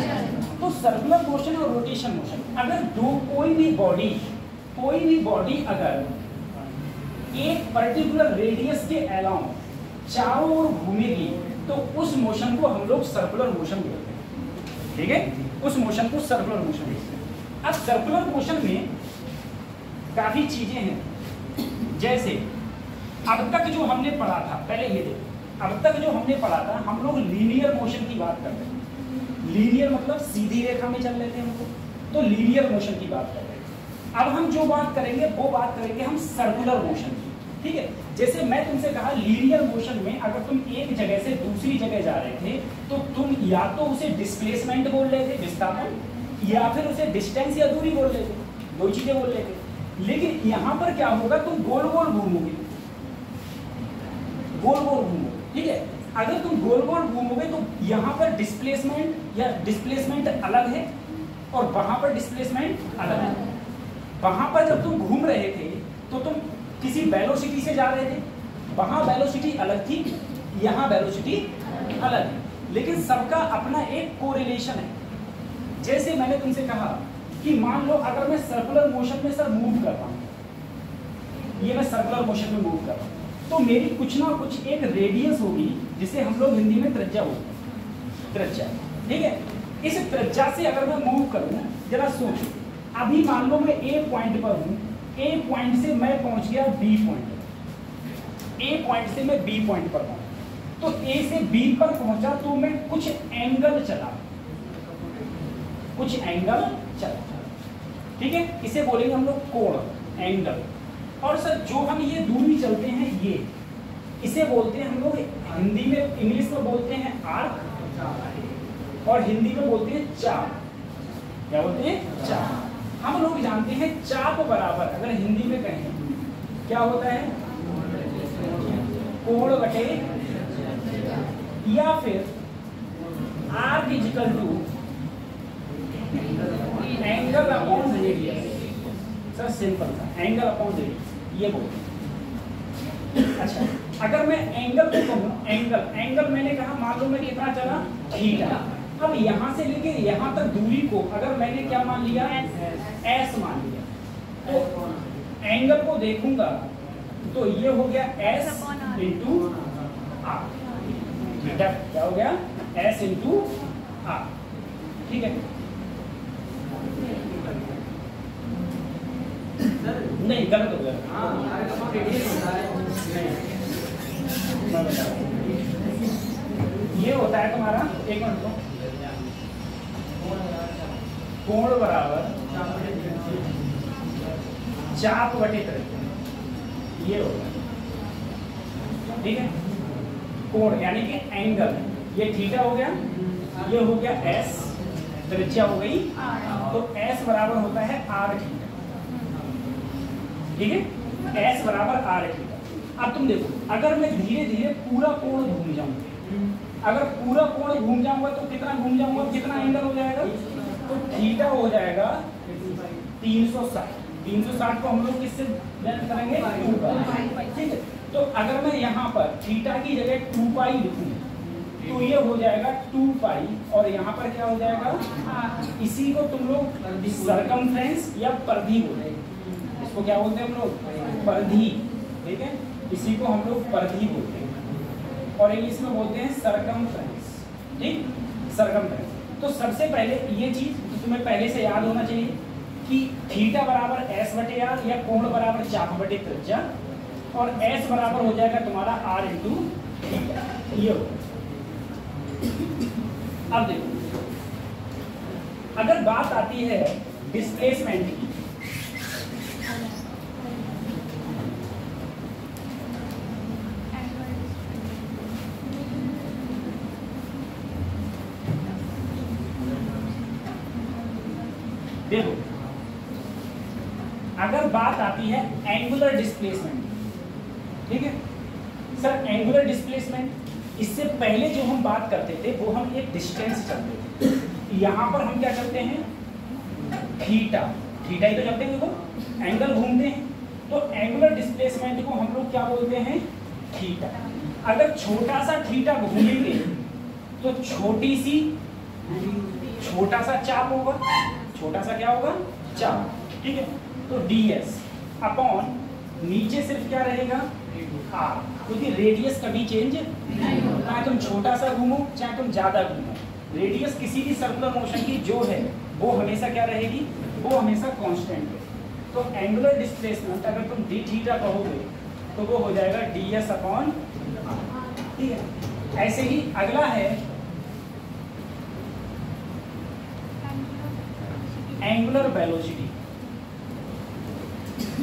तो सर्कुलर मोशन और रोटेशन मोशन, अगर कोई भी बॉडी अगर एक पर्टिकुलर रेडियस के अलाउंग चारों ओर घूमेगी तो उस मोशन को हम लोग सर्कुलर मोशन बोलते हैं, ठीक है, उस मोशन को सर्कुलर मोशन बोलते हैं। अब सर्कुलर मोशन में काफी चीजें हैं, जैसे अब तक जो हमने पढ़ा था, पहले ये देखो, अब तक जो हमने पढ़ा था हम लोग लीनियर मोशन की बात कर रहे हैं। लीनियर मतलब सीधी रेखा में चल रहे थे हम लोग, तो लीनियर मोशन की बात कर रहे हैं। अब हम जो बात करेंगे वो बात करेंगे हम सर्कुलर मोशन की, ठीक है। जैसे मैं तुमसे कहा लीनियर मोशन में अगर तुम एक जगह से दूसरी जगह जा रहे थे तो तुम या तो उसे डिस्प्लेसमेंट बोल रहे थे, विस्थापन, या फिर उसे डिस्टेंस या दूरी बोल रहे थे, दो चीजें बोल रहे थे। लेकिन यहाँ पर क्या होगा, तुम गोल गोल घूमोगे, गोल गोल घूमोगे, ठीक है। अगर तुम गोल गोल घूमोगे तो यहाँ पर डिस्प्लेसमेंट अलग है और वहां पर डिस्प्लेसमेंट अलग है। वहां पर जब तुम घूम रहे थे तो तुम किसी वेलोसिटी से जा रहे थे, वहां वेलोसिटी अलग थी, यहाँ वेलोसिटी अलग है, लेकिन सबका अपना एक कोरिलेशन है। जैसे मैंने तुमसे कहा कि मान लो अगर मैं सर्कुलर मोशन में सर मूव कर रहा हूँ, ये मैं सर्कुलर मोशन में मूव कर रहा हूँ, तो मेरी कुछ ना कुछ एक रेडियस होगी जिसे हम लोग हिंदी में त्रिज्या बोलते हैं, त्रिज्या, ठीक है। इस त्रिज्या से अगर मैं मूव करूँ, जरा सोचो, अभी मान लो मैं ए पॉइंट पर हूँ, ए पॉइंट से मैं पहुंच गया बी पॉइंट, ए पॉइंट से मैं बी पॉइंट पर पहुंचा, तो ए से बी पर पहुंचा तो मैं कुछ एंगल चला, ठीक है, इसे बोलेंगे हम लोग कोण, एंगल। और सर जो हम ये दूरी चलते हैं ये, इसे बोलते हैं हम लोग हिंदी में, इंग्लिश में बोलते हैं आर्क और हिंदी में बोलते हैं चाप। क्या बोलते हैं? चाप। हम लोग जानते हैं चाप बराबर, अगर हिंदी में कहें क्या होता है? कोण बटे, या फिर arc is equal to angle upon radius. Sir simple था, एंगल अपॉन रेडियस ये बोलते हैं। अच्छा, अगर मैं एंगल को कहूँ, एंगल मैंने कहा मान लो मैं कितना चला? थीटा। अब यहाँ से लेके यहाँ तक दूरी को अगर मैंने क्या मान लिया? एस मान लिया, तो एंगल को देखूंगा तो ये हो गया एस इंटू आर। थीटा क्या हो गया? S into R. ठीक है? नहीं, गलत हो गया। ये होता है तुम्हारा, एक मिनट को, कोण बराबर चाप बटे त्रिज्या, ये होगा। ठीक है? कोण यानी कि एंगल, ये थीटा हो गया, ये हो गया एस, त्रिज्या हो गई, तो एस बराबर होता है आर थीटा। ठीक है? एस बराबर आर थीटा। अब तुम देखो, अगर मैं धीरे धीरे पूरा कोण घूम जाऊंगा, अगर पूरा कोण घूम जाऊंगा तो कितना घूम जाऊंगा? कितना एंगल हो जाएगा? तो थीटा हो जाएगा 360। 360 को हम लोग किससे व्यक्त करेंगे? 2 पाई। ठीक है? तो अगर मैं यहाँ पर थीटा की जगह 2 पाई लिखूं तो ये हो जाएगा 2 पाई, और यहाँ पर क्या हो जाएगा? इसी को तुम लोग सरकमफ्रेंस या परिधि बोलते हैं। इसको क्या बोलते हैं हम लोग? परिधि। ठीक है? इसी को हम लोग परिधि बोलते हैं, और इंग्लिश में बोलते हैं सरकमफ्रेंस। ठीक? सरकमफ्रेंस। तो सबसे पहले ये चीज तो तुम्हें पहले से याद होना चाहिए कि थीटा बराबर एस बटे आर, या कोण बराबर चाप बटे त्रिज्या, और एस बराबर हो जाएगा तुम्हारा आर इंटू थीटा। ये हो। अब देखो, अगर बात आती है डिस्प्लेसमेंट की, देखो अगर बात आती है एंगुलर डिस्प्लेसमेंट, ठीक है सर? एंगुलर डिस्प्लेसमेंट, इससे पहले जो हम बात करते थे वो हम एक डिस्टेंस चलते थे। यहाँ पर हम क्या करते हैं? थीटा, थीटा ही तो चलते हैं, देखो एंगल घूमते हैं, तो एंगुलर डिस्प्लेसमेंट को हम लोग क्या बोलते हैं? थीटा। अगर छोटा सा थीटा घूमेंगे तो छोटा सा चाप होगा, छोटा सा क्या होगा? चाप। ठीक है? तो ds अपॉन नीचे सिर्फ क्या रहेगा? r, क्योंकि रेडियस कभी चेंज नहीं होता, चाहे तुम छोटा सा घूमो चाहे तुम ज्यादा घूमो, रेडियस किसी भी सर्कुलर मोशन की जो है वो हमेशा क्या रहेगी? वो हमेशा कांस्टेंट है। तो एंगुलर डिस्प्लेसमेंट अगर तुम d थीटा कहोगे तो वो हो जाएगा ds अपॉन r। ठीक है? ऐसे ही अगला है एंगुलर वेलोसिटी,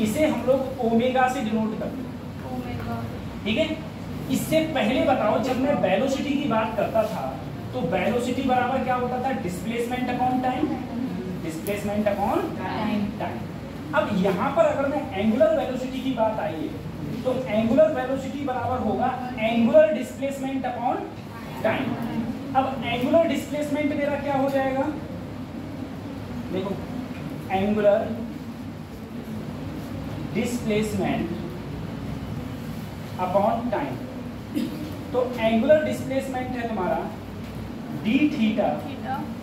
इसे हम लोग ओमेगा से डिनोट करते हैं। ठीक है? इससे पहले बताओ, जब मैं वेलोसिटी की बात करता था तो वेलोसिटी बराबर क्या होता था? Displacement upon time, displacement upon time. अब यहाँ पर अगर मैं एंगुलर वेलोसिटी की बात आई है तो एंगुलर वेलोसिटी बराबर होगा एंगुलर डिस्प्लेसमेंट अपॉन टाइम। अब एंगुलर डिस्प्लेसमेंट मेरा क्या हो जाएगा? देखो, एंगुलर डिस्प्लेसमेंट अपॉन टाइम, तो एंगुलर डिस्प्लेसमेंट है तुम्हारा डी थीटा,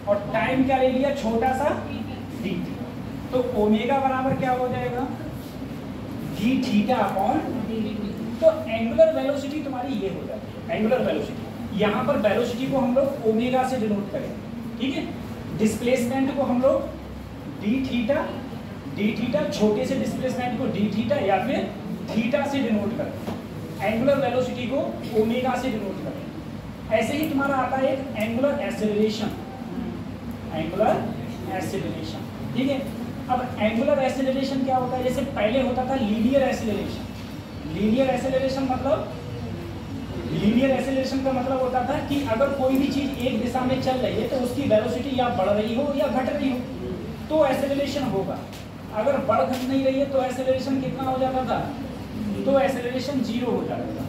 और टाइम क्या ले लिया? छोटा सा डी थीटा। तो ओमेगा बराबर क्या हो जाएगा? D theta upon D. तो एंगुलर वेलोसिटी तुम्हारी ये हो जाती है, एंगुलर वेलोसिटी। यहाँ पर वेलोसिटी को हम लोग ओमेगा से डिनोट करेंगे। ठीक है? डिस्प्लेसमेंट को हम लोग डी थीटा, छोटे से डिस्प्लेसमेंट को डी थीटा या फिर थीटा से डिनोट करें, एंगुलर वेलोसिटी को ओमेगा से डिनोट करें। ऐसे ही तुम्हारा आता है एक एंगुलर एक्सेलरेशन, एंगुलर एक्सेलरेशन। ठीक है? अब एंगुलर एक्सेलरेशन क्या होता है? जैसे पहले होता था लीनियर एक्सेलरेशन। लीनियर एक्सेलरेशन का मतलब होता था कि अगर कोई भी चीज एक दिशा में चल रही है तो उसकी वेलोसिटी या बढ़ रही हो या घट रही हो तो एक्सेलरेशन होगा। अगर बढ़ घट नहीं रही है तो एक्सेलरेशन कितना हो जाता था? तो एक्सेलरेशन 0 हो जाता था।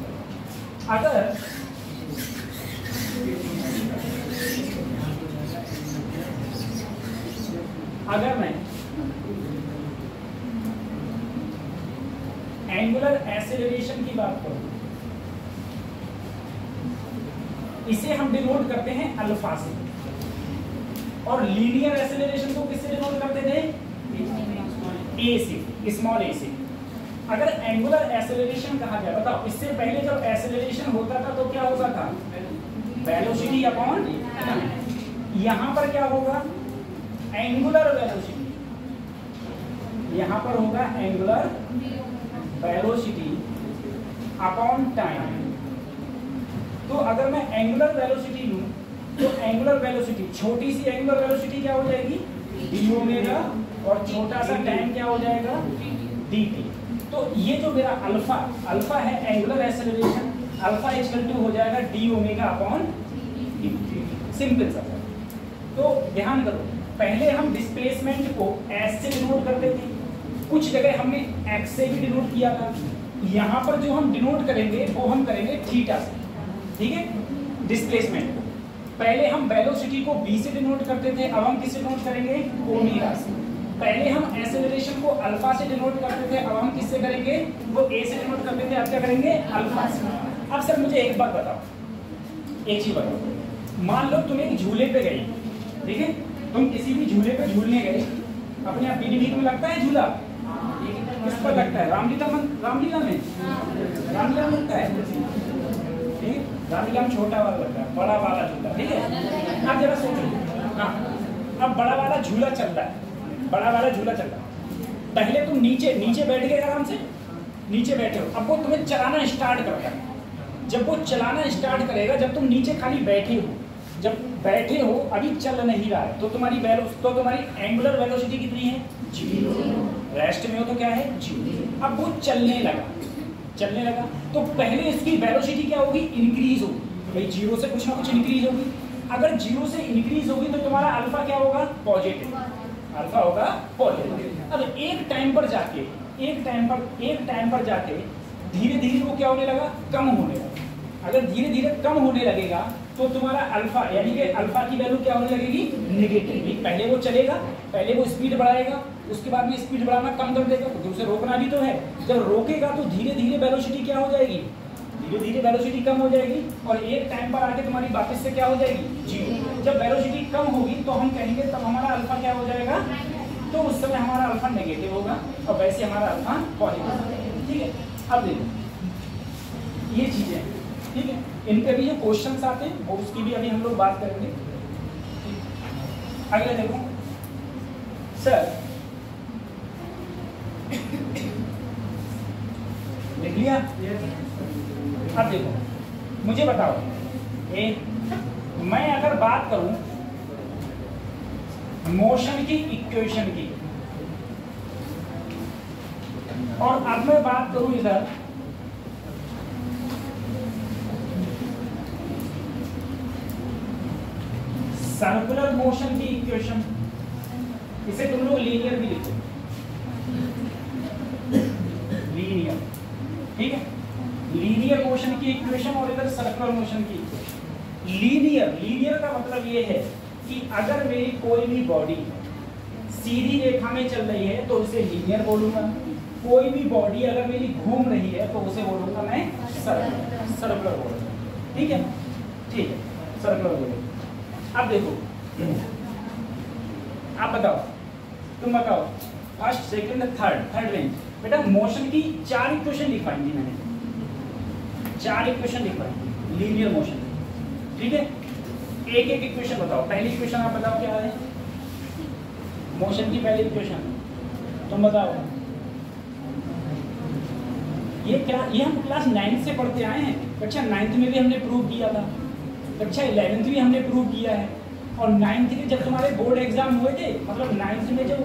अगर मैं एंगुलर एक्सेलरेशन की बात करूं, इसे हम डिनोट करते हैं अल्फा से, और लीनियर एक्सेलरेशन को किससे डिनोट करते थे? ए से, स्मॉल ए से। अगर एंगुलर एक्सेलरेशन कहा जाए, बताओ इससे पहले जब एक्सेलरेशन होता था तो क्या होता था? Velocity upon time. यहां पर क्या होगा? एंगुलर वेलोसिटी, यहां पर होगा एंगुलर वेलोसिटी अपॉन टाइम। तो अगर मैं एंगुलर वेलोसिटी लूं तो एंगुलर वेलोसिटी, छोटी सी एंगुलर वेलोसिटी क्या हो जाएगी? डी ओमेगा, और छोटा सा टाइम क्या हो जाएगा? D T. तो ये जो मेरा अल्फा है angular acceleration, alpha equal to हो जाएगा D omega upon D. Simple सा। तो ध्यान करो, पहले हम डिस्प्लेसमेंट को एस से डिनोट करते थे, कुछ जगह हमने एक्स से भी डिनोट किया था। यहाँ पर जो हम डिनोट करेंगे वो हम करेंगे थीटा से, ठीक है? डिस्प्लेसमेंट को पहले हम वेलोसिटी को बी से डिनोट करते थे, अब हम किससे डिनोट करेंगे? ओमेगा से। पहले हम एक्सेलरेशन को अल्फा से डिनोट करते थे, अब हम किससे करेंगे? वो ए से डिनोट करते थे, अब क्या करेंगे? अल्फा से। अब सर मुझे एक बात बताओ, एक चीज बताओ, मान लो तुम एक झूले पे गई, ठीक है? तुम किसी भी झूले पे झूलने गए, अपने आप पीलीभीत में लगता है झूला? किस पर लगता है? रामलीला में रामलीला में लगता है, ठीक? रामलीला में छोटा वाला लगता है, बड़ा वाला झूला, ठीक है? अब जरा सोचो, हाँ, अब बड़ा वाला झूला चल रहा है, बड़ा वाला झूला चल रहा है। पहले तुम नीचे बैठ गए, आराम से नीचे बैठे हो, अब वो तुम्हें चलाना स्टार्ट करता है। जब वो चलाना स्टार्ट करेगा, जब तुम नीचे खाली बैठे हो, जब बैठे हो अभी चल नहीं रहा है, तो तुम्हारी एंगुलर वेलोसिटी कितनी है? 0। रेस्ट में हो तो क्या है? 0। अब वो चलने लगा तो पहले इसकी वेलोसिटी क्या होगी? इंक्रीज होगी। भाई 0 से कुछ ना कुछ इंक्रीज होगी। अगर 0 से इंक्रीज होगी तो तुम्हारा अल्फा क्या होगा? पॉजिटिव। अल्फा होगा पॉजिटिव। अब एक टाइम पर जाके धीरे धीरे वो क्या होने लगा? कम होने लगा। अगर धीरे धीरे कम होने लगेगा तो तुम्हारा अल्फा, यानी कि अल्फा की वैल्यू क्या होने लगेगी? नेगेटिव। पहले वो चलेगा, पहले वो स्पीड बढ़ाएगा, उसके बाद में स्पीड बढ़ाना कम कर देगा, क्योंकि उसे रोकना भी तो है। जब रोकेगा तो धीरे धीरे वेलोसिटी क्या हो जाएगी? धीरे धीरे वेलोसिटी कम हो जाएगी, और एक टाइम पर आके तुम्हारी वापस से क्या हो जाएगी? 0। जब वेलोसिटी कम होगी तो हम कहेंगे तब हमारा अल्फा क्या हो जाएगा? तो उस समय हमारा अल्फा नेगेटिव होगा, और वैसे हमारा अल्फा पॉजिटिव, ठीक है? अब देखो ये चीजें, ठीक है, इन पे भी जो क्वेश्चंस आते हैं वो उसकी भी अभी हम लोग बात करेंगे। अगले देखो सर, लिख लिया? अब देखो मुझे बताओ, मैं अगर बात करूं मोशन की इक्वेशन की, और अब मैं बात करूं इधर सर्कुलर मोशन की इक्वेशन, इसे तुम लोग लीनियर भी लिखो, लीनियर, ठीक है? लीनियर मोशन की इक्वेशन और इधर सर्कुलर मोशन की इक्वेशन। लीनियर का मतलब ये है कि अगर मेरी कोई भी बॉडी सीधी रेखा में चल रही है तो उसे लीनियर बोलूंगा, कोई भी बॉडी अगर मेरी घूम रही है तो उसे बोलूंगा मैं सर्कुलर बोलूंगा, ठीक है? ठीक है, सर्कुलर बोलूंगा। अब देखो, आप बताओ, तुम बताओ फर्स्ट, सेकंड, थर्ड रेंज। बेटा मोशन की 4 इक्वेशन लिखवाएंगी मैंने, 4 इक्वेशन लिखवाएंगी लीनियर मोशन, ठीक है? एक एक इक्वेशन बताओ। पहली इक्वेशन आप बताओ क्या है मोशन की? पहली इक्वेशन तुम बताओ। ये क्या? ये हम क्लास 9 से पढ़ते आए हैं, कक्षा 9th में भी हमने प्रूव किया था, कक्षा 11th भी हमने प्रूव किया है, और 9th के जब तुम्हारे बोर्ड एग्जाम हुए थे, मतलब 9th में जो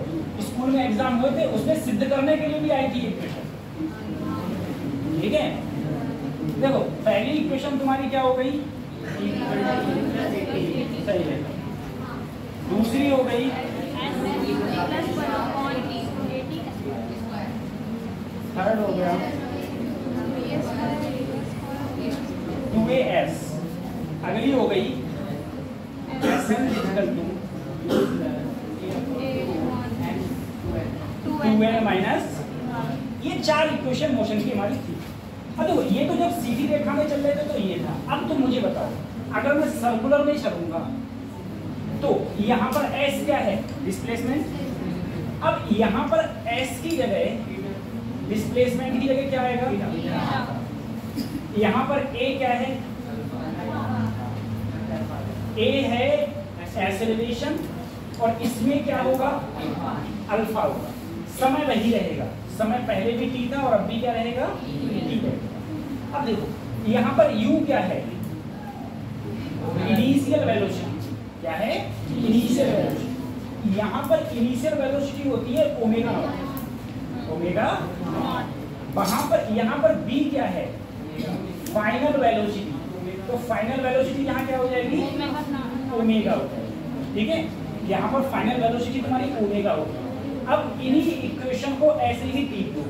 स्कूल में एग्जाम हुए थे, उसमें सिद्ध करने के लिए भी आई थी इक्वेशन। ठीक है, देखो पहली इक्वेशन तुम्हारी क्या हो गई, सही है। दूसरी हो गई थर्ड हो गया 2as, अगली हो गई SN equal to 2n minus, ये 4 इक्वेशन मोशन की हमारी थी। अब देखो ये तो जब सीधी रेखा में चल रहे थे तो ये था। अब तुम मुझे बताओ, अगर मैं सर्कुलर में चलूंगा तो यहाँ पर s क्या है, डिस्प्लेसमेंट। अब यहाँ पर s की जगह, डिस्प्लेसमेंट की जगह क्या आएगा, यहाँ पर a क्या है, a है एक्सेलरेशन, और इसमें क्या होगा, अल्फा होगा। समय वही रहेगा, समय पहले भी t था और अब भी क्या रहेगा, t रहेगा। अब देखो यहाँ पर u क्या है, इनिशियल वेलोसिटी, क्या है, इनिशियल वेलोसिटी। यहाँ पर इनिशियल वेलोसिटी होती है ओमेगा नॉट, ओमेगा नॉट। वहां पर यहाँ पर b क्या है, फाइनल वेलोसिटी, तो फाइनल वेलोसिटी यहाँ क्या हो जाएगी, ओमेगा हो जाएगी। ठीक है, यहाँ पर फाइनल वेलोसिटी तुम्हारी ओमेगा होगी। अब इन्हीं इक्वेशन को ऐसे ही टीप दो,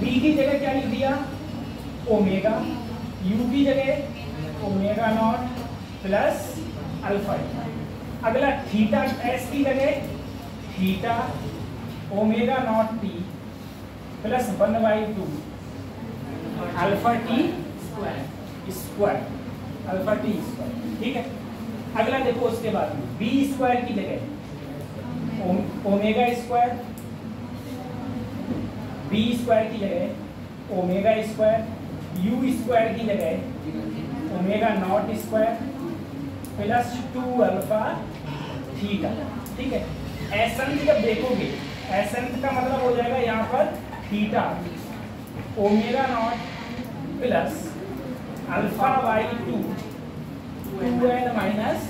b की जगह क्या लिख दिया, ओमेगा, u की जगह ओमेगा नॉट प्लस अल्फा। अगला थीटा s की जगह theta omega naught t plus 1/2 alpha t square, alpha t square. ठीक है, अगला देखो उसके बाद में b स्क्वायर की जगह ओमेगा स्क्वायर, b स्क्वायर की जगह ओमेगा स्क्वायर, u स्क्वायर की जगह omega naught square plus 2 alpha theta. ठीक है, एसेंट जब देखोगे, एसेंट का मतलब हो जाएगा यहाँ पर theta omega naught plus alpha by 2n minus.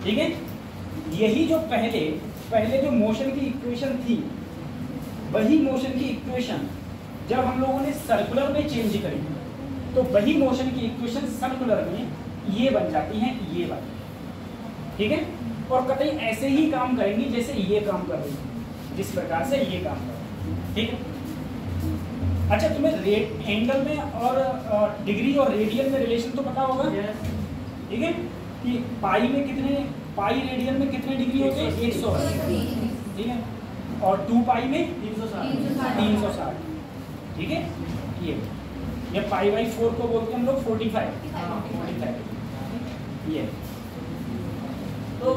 ठीक है, यही जो पहले जो मोशन की इक्वेशन थी, वही मोशन की इक्वेशन जब हम लोगों ने सर्कुलर में चेंज करी, तो वही मोशन की इक्वेशन सर्कुलर में ये बन जाती हैं, ये बात। ठीक है, और कतई ऐसे ही काम करेंगी जैसे ये काम कर रही है, जिस प्रकार से ये काम कर रही है। ठीक है, अच्छा तुम्हें एंगल में और डिग्री और रेडियन में रिलेशन तो पता होगा। ठीक है, कि पाई में कितने, पाई रेडियन में कितने डिग्री होते हैं, 180। ठीक है, और 2 पाई में 360। ठीक है, ये पाई/4 को बोलते हैं हम लोग 45। ये तो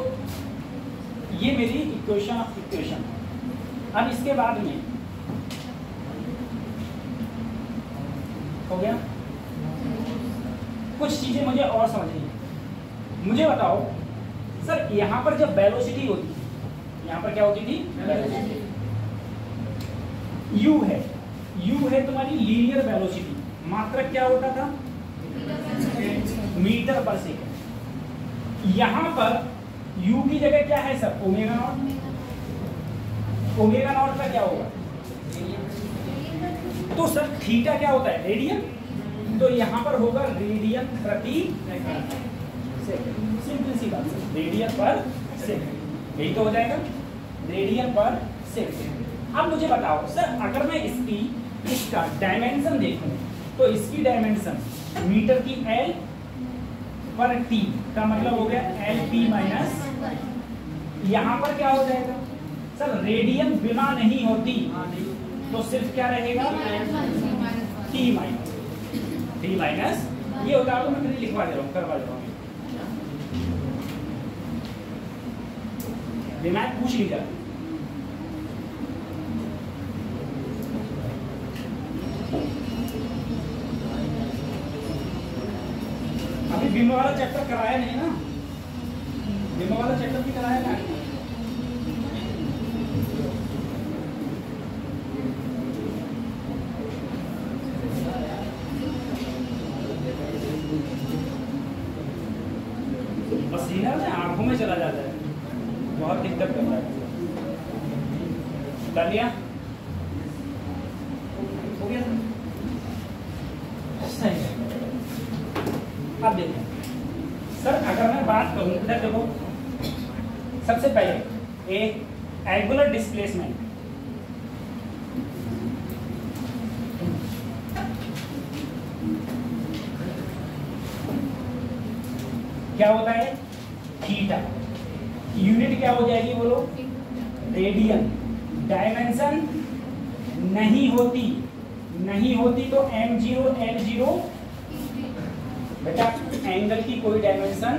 ये मेरी इक्वेशन। अब इसके बाद में हो गया, कुछ चीजें मुझे और समझनी है। मुझे बताओ सर, यहाँ पर जब वेलोसिटी होती थी, यहाँ पर क्या होती थी, u है तुम्हारी लीनियर वेलोसिटी, मात्रक क्या होता था, मीटर पर सेकंड। यहाँ पर u की जगह क्या है sir, omega naught. Omega naught का क्या होगा, तो सर थीटा क्या होता है, रेडियन, तो यहाँ पर होगा रेडियन प्रति सेकंड। सिंपल सी बात, रेडियन पर सेकंड, यही तो हो जाएगा, रेडियन पर सेकंड। अब मुझे बताओ सर, अगर मैं इसका डायमेंशन देखूं, तो इसकी डायमेंशन मीटर की L पर T का मतलब हो गया LP माइनस, यहाँ पर क्या हो जाएगा सर, रेडियन बिना नहीं होती, तो सिर्फ क्या रहेगा, T माइनस। ये होता है, तो मैं फिर लिखवा दे रहा हूँ, करवा दे रहा हूँ, दिमाग पूछ लीजिए। अभी बिंब वाला चैप्टर कराया नहीं ना, बिंब वाला चैप्टर भी कराया ना। पसीना में आंखों में चला जाता है, बहुत दिक्कत करता है। कर लिया, हो गया सही। अब देखो सर, अगर मैं बात करूं, इधर देखो, सबसे पहले एक एंगुलर डिस्प्लेसमेंट, क्या होता है, थीटा। यूनिट क्या हो जाएगी बोलो, रेडियन। डायमेंशन नहीं होती तो m0 L0, बेटा एंगल की कोई डायमेंशन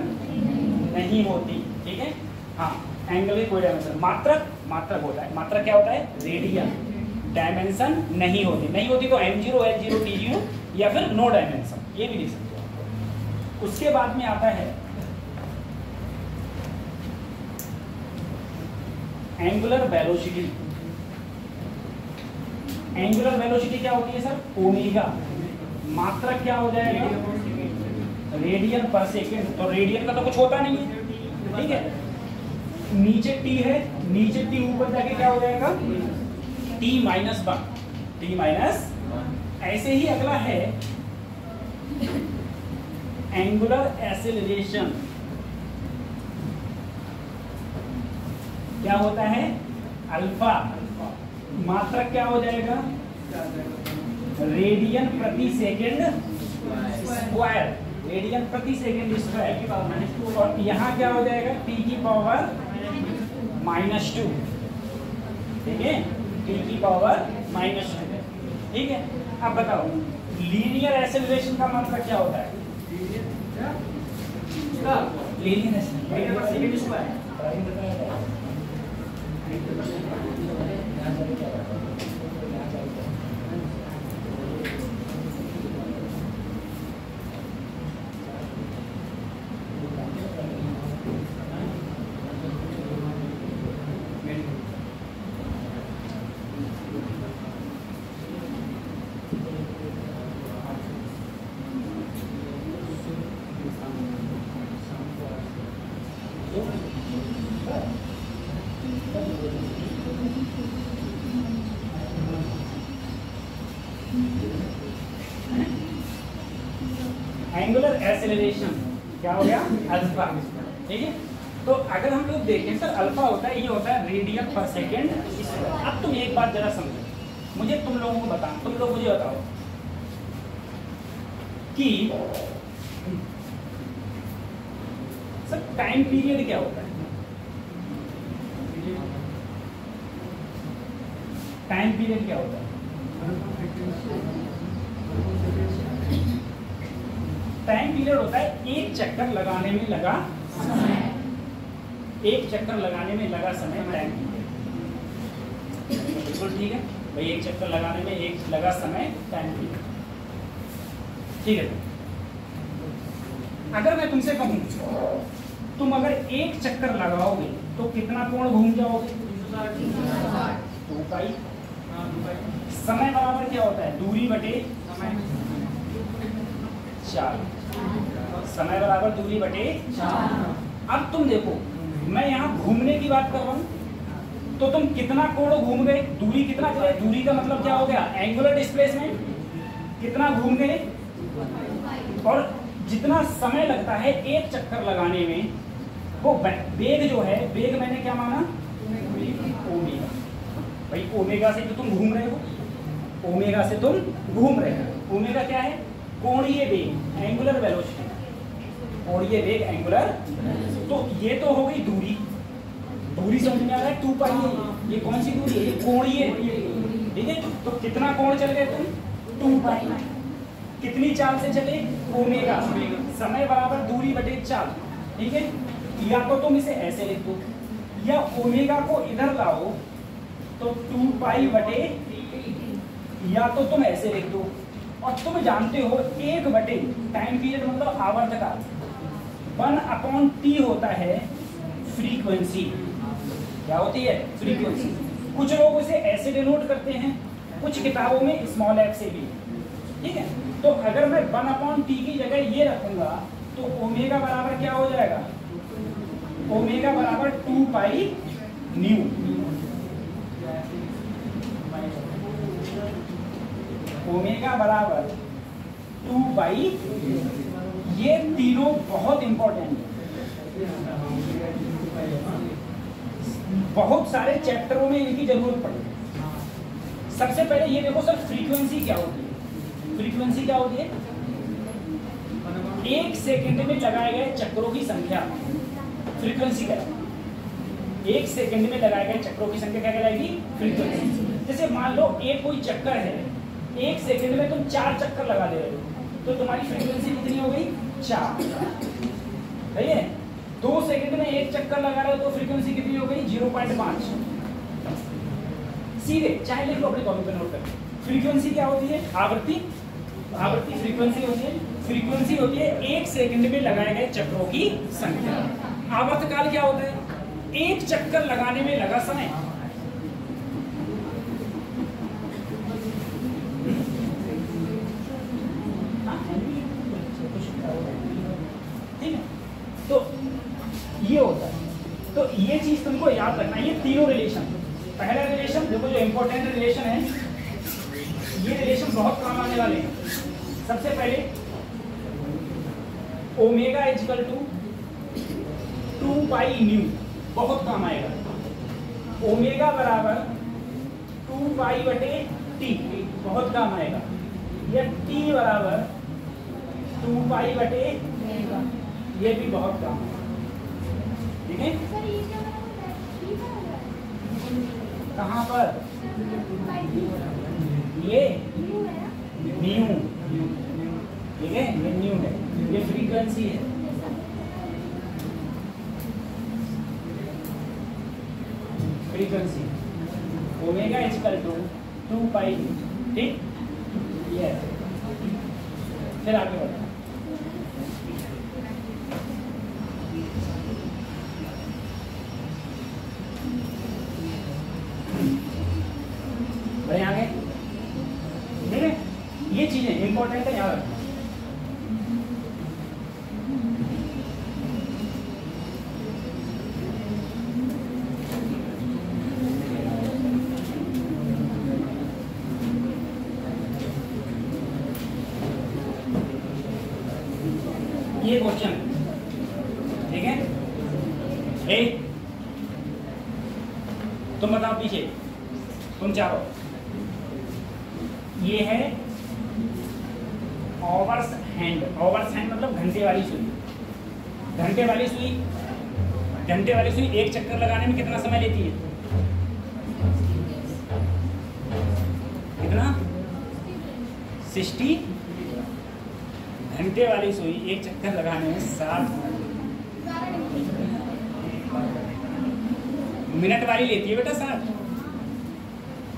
नहीं होती, ठीक है। हाँ, एंगल की कोई डायमेंशन, मात्रक होता है। मात्रक क्या होता है, रेडियन। डायमेंशन नहीं होती तो m0 L0 T0 या फिर नो डायमेंशन, ये भी लिख सकते हो। उसके बाद में आता है एंगुलर वेलोसिटी। एंगुलर वेलोसिटी क्या होती है सर, ओमेगा। मात्रक क्या हो जाएगा, रेडियन पर सेकेंड। तो रेडियन का तो कुछ होता नहीं है, ठीक है। नीचे टी है, नीचे टी ऊपर जाके क्या हो जाएगा, t-1, t-। ऐसे ही अगला है एंगुलर एक्सेलरेशन। क्या होता है, अल्फा। मात्रक क्या हो जाएगा, रेडियन प्रति सेकेंड स्क्वायर, रेडियन प्रति सेकेंड स्क्वायर। और यहाँ क्या हो जाएगा, t की पावर -2, ठीक है, t की पावर -2, ठीक है। अब बताओ लीनियर एक्सेलरेशन का मात्रक क्या होता है, लीनियर एक्सेलरेशन एंगुलर एक्सेलरेशन क्या हो गया, अल्फा, ठीक है। तो अगर हम लोग देखें सर, अल्फा होता है, ये होता है रेडियन पर सेकेंड स्क्वायर। अब तुम एक बात जरा समझो, मुझे तुम लोगों को बताओ, तुम लोग मुझे बताओ कि सर टाइम पीरियड क्या होता है, टाइम पीरियड क्या होता है, टाइम पीरियड होता है एक चक्कर लगाने में लगा समय, एक चक्कर लगाने में लगा समय टाइम पीरियड। बिल्कुल ठीक है भाई, एक चक्कर लगाने में एक लगा समय टाइम पीरियड, ठीक है। अगर मैं तुमसे कहूं तुम अगर एक चक्कर लगाओगे तो कितना कोण घूम जाओगे, 2 पाई। समय बराबर क्या होता है, दूरी बटे चाल, समय बराबर दूरी बटे चाल। अब तुम देखो, मैं यहाँ घूमने की बात कर रहा हूँ, तो तुम कितना कोण घूम गए, दूरी कितना चले, दूरी का मतलब क्या हो गया, एंगुलर डिस्प्लेसमेंट, कितना घूम गए। और जितना समय लगता है एक चक्कर लगाने में, वो वेग जो है, वेग मैंने क्या माना, ओमेगा। भाई ओमेगा से तो तुम घूम रहे हो, ओमेगा से तुम घूम रहे हो। ओमेगा क्या है, कोणीय वेग, एंगुलर वेलोसिटी, कोणीय वेग एंगुलर। तो ये तो हो गई दूरी, दूरी समझ में आ रहा है, 2 पाई है। ये कौन सी दूरी है, ये कोणीय, ठीक है। तो कितना कोण चल गए तुम, 2 पाई। कितनी चाल से चले, ओमेगा। समय बराबर दूरी बटे चाल, ठीक है। या तो तुम इसे ऐसे लिख दो, या ओमेगा को इधर लाओ तो 2 पाई बटे, या तो तुम ऐसे लिख दो। और तुम जानते हो 1 बटे टाइम पीरियड मतलब आवर्तकाल, 1/t होता है फ्रीक्वेंसी। क्या होती है, फ्रीक्वेंसी। कुछ लोग इसे ऐसे डिनोट करते हैं, कुछ किताबों में स्मॉल f से भी, ठीक है। तो अगर मैं 1/t की जगह ये रखूंगा तो ओमेगा बराबर क्या हो जाएगा, ओमेगा बराबर 2 पाई न्यू। ओमेगा बराबर 2 पाई, ये तीनों बहुत इंपॉर्टेंट है, बहुत सारे चैप्टरों में इनकी जरूरत पड़ती है। सबसे पहले ये देखो सर, फ्रीक्वेंसी क्या होती है, फ्रीक्वेंसी क्या होती है, 1 सेकंड में लगाए गए चक्रों की संख्या, फ्रीक्वेंसी क्या है, 1 सेकंड में लगाए गए चक्रों की संख्या क्या कहलाएगी, फ्रीक्वेंसी। जैसे मान लो एक कोई चक्कर है, 1 सेकंड में तुम 4 चक्कर लगा दे रहे हो, तो तुम्हारी फ्रीक्वेंसी कितनी हो गई, 4, सही है। 2 सेकंड में 1 चक्कर लगा रहे हो तो फ्रीक्वेंसी कितनी हो गई, 0.5। सीधे चाहे लिख लो अपने कॉपी पे नोट कर। फ्रीक्वेंसी क्या होती है, आवृत्ति, आवृत्ति फ्रीक्वेंसी होती है, फ्रीक्वेंसी होती है 1 सेकंड में लगाए गए चक्रों की संख्या। आवर्तकाल क्या होता है, 1 चक्कर लगाने में लगा समय। ठीक है, तो ये होता है, तो ये चीज तुमको याद रखना। ये तीनों रिलेशन, पहला रिलेशन देखो जो इंपॉर्टेंट रिलेशन है, ये रिलेशन बहुत काम आने वाले हैं। सबसे पहले omega equal to 2 pi nu, बहुत काम आएगा। ओमेगा बराबर 2 पाई बटे टी, बहुत काम आएगा। या टी बराबर 2 पाई बटे, ये भी बहुत काम आएगा। ठीक है, कहाँ पर, ये न्यू, ठीक है, ये न्यू है, ये फ्रीक्वेंसी है। फ्रीक्वेंसी ओमेगा इक्वल टू 2 पाई, ठीक, ये है। फिर आगे बढ़ते हैं। बढ़े आगे, ठीक है, ये चीजें इंपॉर्टेंट है, याद रखना। ये क्वेश्चन, ठीक है, ए तुम बताओ पीछे, तुम चाहो, ये है ऑवर्स हैंड। ऑवर्स हैंड मतलब घंटे वाली सुई। घंटे वाली सुई, घंटे वाली सुई 1 चक्कर लगाने में कितना समय लेती है, कितना, 60। घंटे वाली सुई 1 चक्कर लगाने में 60 मिनट वाली लेती है बेटा 60।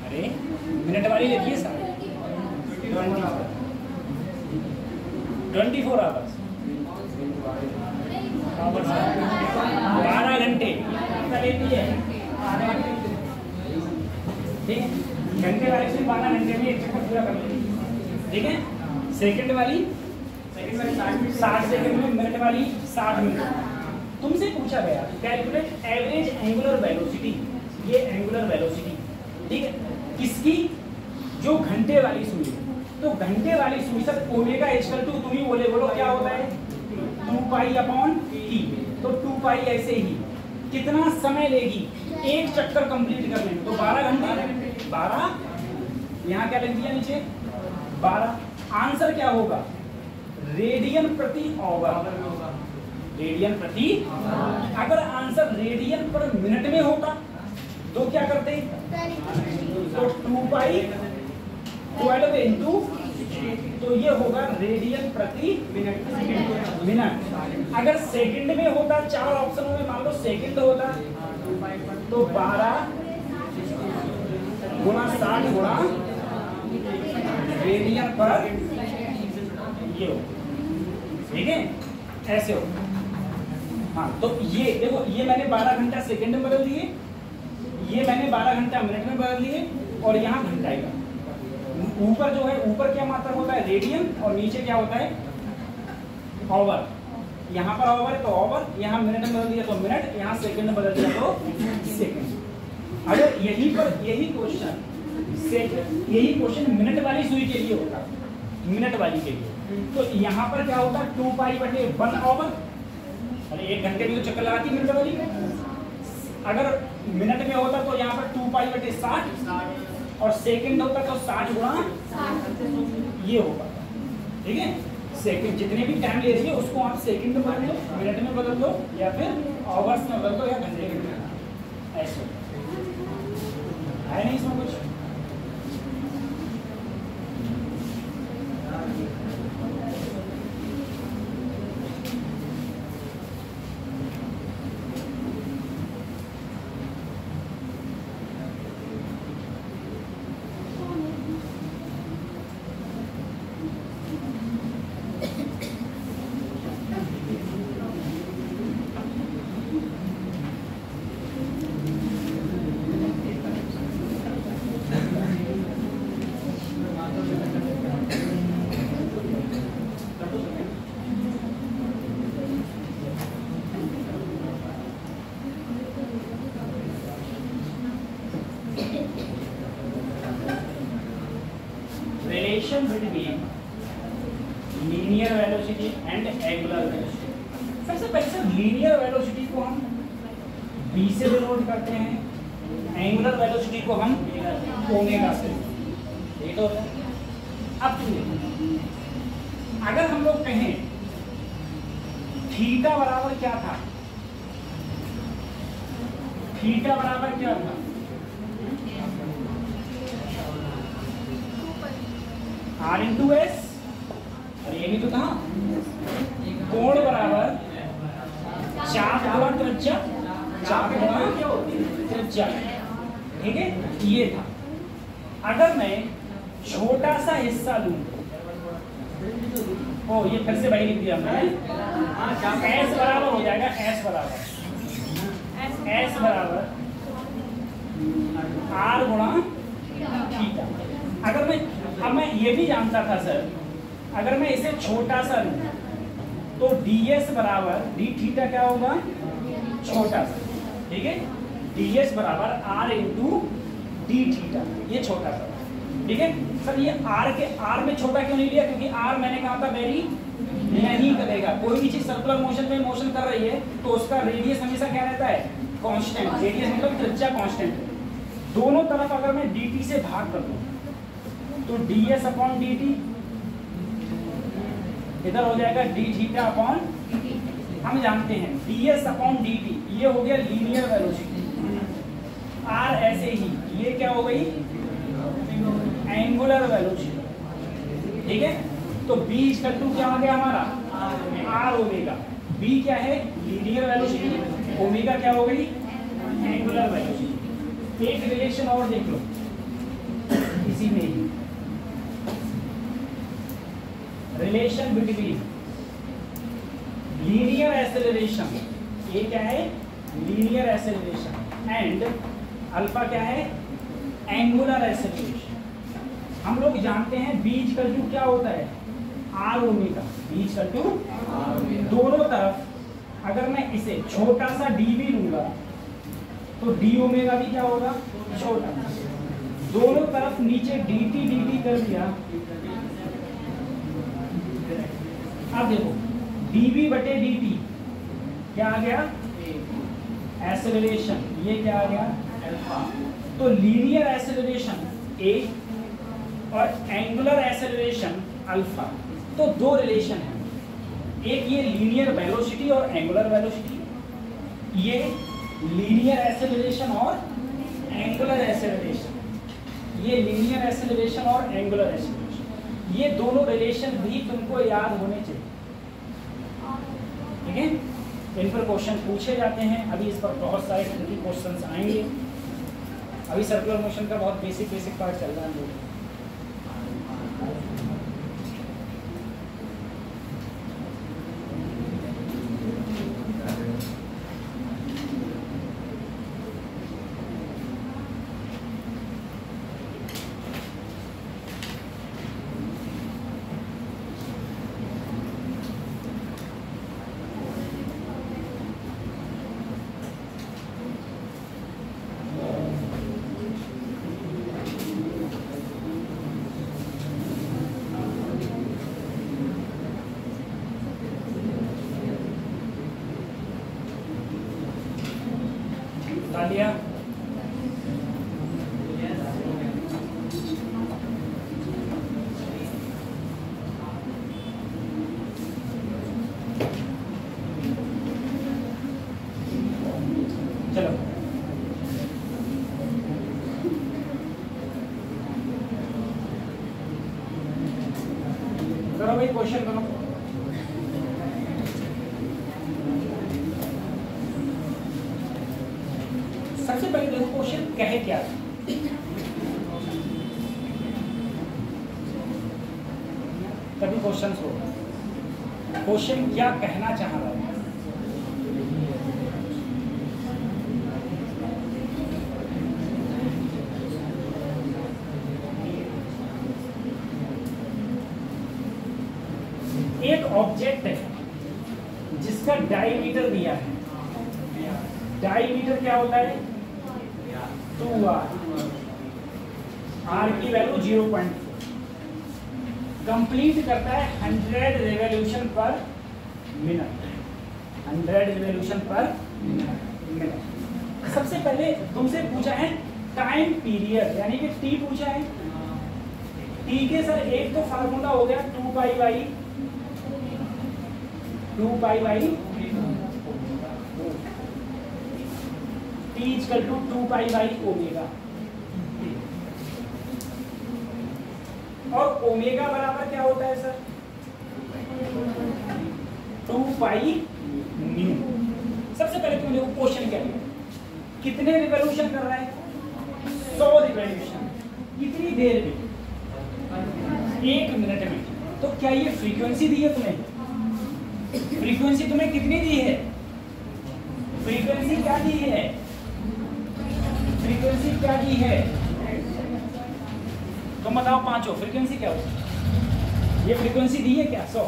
अरे मिनट वाली लेती है 60, 24 आवर्स, 12 घंटे लेती है। ठीक है, घंटे वाली सुई 12 घंटे में 1 चक्कर पूरा कर लेती है। ठीक है, सेकंड वाली 60 सेकंड में, मिनट वाली 60 मिनट। तुमसे पूछा गया कैलकुलेट एवरेज एंगुलर वेलोसिटी, ये एंगुलर वेलोसिटी, ठीक है, किसकी, जो घंटे वाली सुई है। तो घंटे वाली सुई सर ओमेगा इक्वल टू, तुम ही बोलो क्या होता है, 2 पाई अपॉन टी। तो 2 पाई ऐसे ही कितना समय लेगी 1 चक्कर कंप्लीट करने में, तो 12 घंटे। 12, यहाँ क्या लिख दिया नीचे, 12। आंसर क्या होगा, रेडियन प्रति आवर, रेडियन प्रति। अगर आंसर रेडियन पर मिनट में होता तो क्या करते, तो 2 पाई 12 इंटू, तो ये होगा रेडियन प्रति मिनट। अगर सेकंड में होता, 4 ऑप्शनों में मान लो सेकंड होता, तो 12 गुणा 60 गुणा रेडियन पर, ये हो, ठीक है, ऐसे हो। हाँ, तो ये देखो, ये मैंने 12 घंटा सेकंड में बदल दिए, ये मैंने 12 घंटा मिनट में बदल दिए, और यहाँ घंटा आएगा। ऊपर जो है, ऊपर क्या मात्रा होता है, रेडियन, और नीचे क्या होता है, आवर। यहाँ पर ओवर है तो ओवर, यहाँ मिनट में बदल दिया तो मिनट, यहाँ सेकंड में बदल दिया तो सेकंड। अगर यही क्वेश्चन मिनट वाली सुई के लिए होता, मिनट वाली के लिए, तो यहाँ पर क्या होता 2 पाई बटे 1 ओवर। अरे 1 घंटे में तो चक्कर लगाती मिनट वाली में। अगर मिनट में होता तो यहाँ पर 2 पाई बटे 60 और सेकंड होता तो 60 गुणा ये होगा। ठीक है, सेकंड जितने भी टाइम ले रही है उसको आप सेकंड में बदल दो, मिनट में बदल दो, या फिर आवर्स में बदल दो, या घंटे में। ऐसे है नहीं इसमें कुछ। Relation between linear velocity and angular velocity। सबसे पहले सर लीनियर वेलोसिटी को हम v से डिनोट करते हैं, एंगुलर वेलोसिटी को हम ओमेगा से। ये तो अब अगर हम लोग कहें थीटा बराबर क्या था, थीटा बराबर क्या था, R इंटू एस, अरे ये भी तो था, कोण बराबर चाप गुणा त्रिज्या, चाप गुणा त्रिज्या। ठीक है, ये था। अगर मैं छोटा सा हिस्सा लूं, ओ ये फिर से वही लिख दिया हमने, एस बराबर हो जाएगा, एस बराबर आर गुणा थीटा। अगर मैं, अब मैं ये भी जानता था सर, अगर मैं इसे छोटा सा लूं तो ds बराबर डी थीटा क्या होगा, छोटा सा। ठीक है, ds बराबर r इंटू डी थीटा, ये छोटा सा। ठीक है सर, ये r में छोटा क्यों नहीं लिया, क्योंकि r मैंने कहा था वेरी नहीं करेगा। कोई भी चीज सर्कुलर मोशन में मोशन कर रही है तो उसका रेडियस हमेशा क्या रहता है, कांस्टेंट। रेडियस मतलब त्रिज्या कांस्टेंट। दोनों तरफ अगर मैं dt से भाग कर दूं तो ds अपॉन dt इधर हो जाएगा d थीटा अपॉन, हम जानते हैं ds अपॉन dt, ये हो गया लीनियर वेलोसिटी। r ऐसे ही, ये क्या हो गई, एंगुलर वेलोसिटी। ठीक है, तो b इक्वल टू क्या आ गया हमारा, r ओमेगा। b क्या है, लीनियर वेलोसिटी, ओमेगा क्या हो गई, एंगुलर वेलोसिटी। एक रिलेशन और देख लो इसी में ही, रिलेशन बिटवीन लीनियर एक्सेलरेशन, ये क्या है, लीनियर एक्सेलरेशन, एंड अल्फा क्या है, एंगुलर एक्सेलरेशन। हम लोग जानते हैं b इक्वल टू क्या होता है, r omega. b equal to दोनों तरफ अगर मैं इसे छोटा सा d भी लूंगा तो d ओमेगा भी क्या होगा, छोटा। दोनों तरफ नीचे dt कर दिया। अब देखो dv बटे dt क्या आ गया, एक्सेलरेशन, ये क्या आ गया, अल्फा। तो लीनियर एक्सेलरेशन a और एंगुलर एक्सेलरेशन अल्फा, तो दो रिलेशन है, एक ये लीनियर वेलोसिटी और एंगुलर वेलोसिटी, ये लीनियर एक्सेलरेशन और एंगुलर एक्सेलरेशन, ये लीनियर एक्सेलरेशन और एंगुलर एक्सेलरेशन। ये दोनों रिलेशन भी तुमको याद होने चाहिए। ठीक है, इन पर क्वेश्चन पूछे जाते हैं। अभी इस पर बहुत सारे क्वेश्चंस आएंगे। अभी सर्कुलर मोशन का बहुत बेसिक पार्ट चल रहा है। खा लिया। चलो करो भाई क्वेश्चन करो। सबसे पहले देखो क्वेश्चन कहे क्या, तभी क्वेश्चन होगा। क्वेश्चन क्या कहना चाह रहा है? एक ऑब्जेक्ट है जिसका डायमीटर दिया है। डायमीटर क्या होता है? 2r, r की वैल्यू 0.4, कंप्लीट करता है 100 रिवॉल्यूशन पर मिनट। 100 रिवॉल्यूशन पर मिनट। सबसे पहले तुमसे पूछा है टाइम पीरियड, यानी कि टी पूछा है। टी के सर एक तो फार्मूला हो गया 2 pi by T equal to 2 pi by omega, और ओमेगा बराबर क्या होता है सर? 2 pi new. सबसे पहले तुम देखो क्वेश्चन क्या है, कितने रिवॉल्यूशन कर रहा है? 100 रिवॉल्यूशन। कितनी देर में? 1 मिनट में। तो क्या ये फ्रीक्वेंसी दी है तुम्हें? फ्रीक्वेंसी तुम्हें कितनी दी है? फ्रीक्वेंसी क्या दी है? फ्रीक्वेंसी क्या दी है? तुम बताओ पांचों, फ्रीक्वेंसी क्या होती? ये फ्रीक्वेंसी दी है क्या? 100।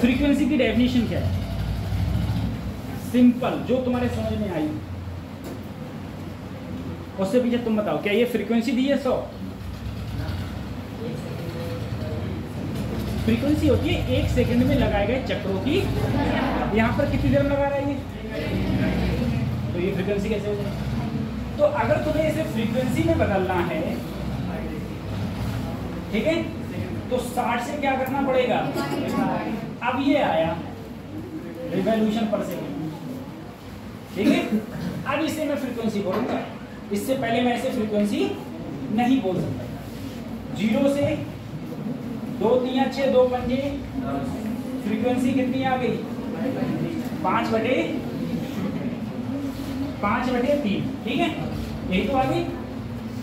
फ्रीक्वेंसी की डेफिनेशन क्या है? सिंपल, जो तुम्हारे समझ में आई उससे पीछे तुम बताओ, क्या ये फ्रीक्वेंसी दी है 100? फ्रीक्वेंसी होती है 1 सेकंड में लगाए गए चक्रों की। यहाँ पर कितनी देर में लगा रहा है ये? तो ये फ्रीक्वेंसी कैसे हो जाएगी? तो अगर तुम्हें इसे फ्रीक्वेंसी में बदलना है, ठीक है, तो 60 से क्या करना पड़ेगा? अब ये आया रिवॉल्यूशन पर सेकंड, ठीक है। अब इसे मैं फ्रीक्वेंसी बोलूंगा, इससे पहले मैं इसे फ्रीक्वेंसी नहीं बोल सकता। 0 से 2 3 6 2 पंजे, फ्रीक्वेंसी कितनी आ गई? 5/3, ठीक है, यही तो आ गई।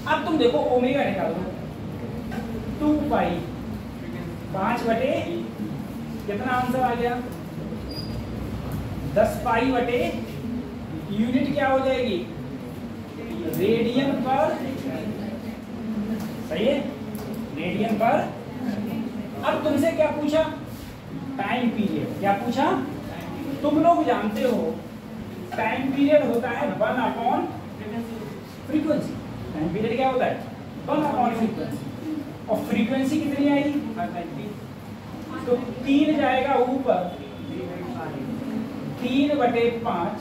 अब तुम देखो ओमेगा निकालो, 2 पाई 5 कितना आंसर आ गया? 10 पाई बटे यूनिट क्या हो जाएगी? रेडियन पर, सही है, रेडियन पर। अब तुमसे क्या पूछा? Time period. क्या पूछा? तुम लोग जानते हो टाइम पीरियड होता है 1/फ्रीक्वेंसी। टाइम पीरियड क्या होता है? 1/फ्रीक्वेंसी। और फ्रीक्वेंसी कितनी आई? तो 3 जाएगा ऊपर, 3/5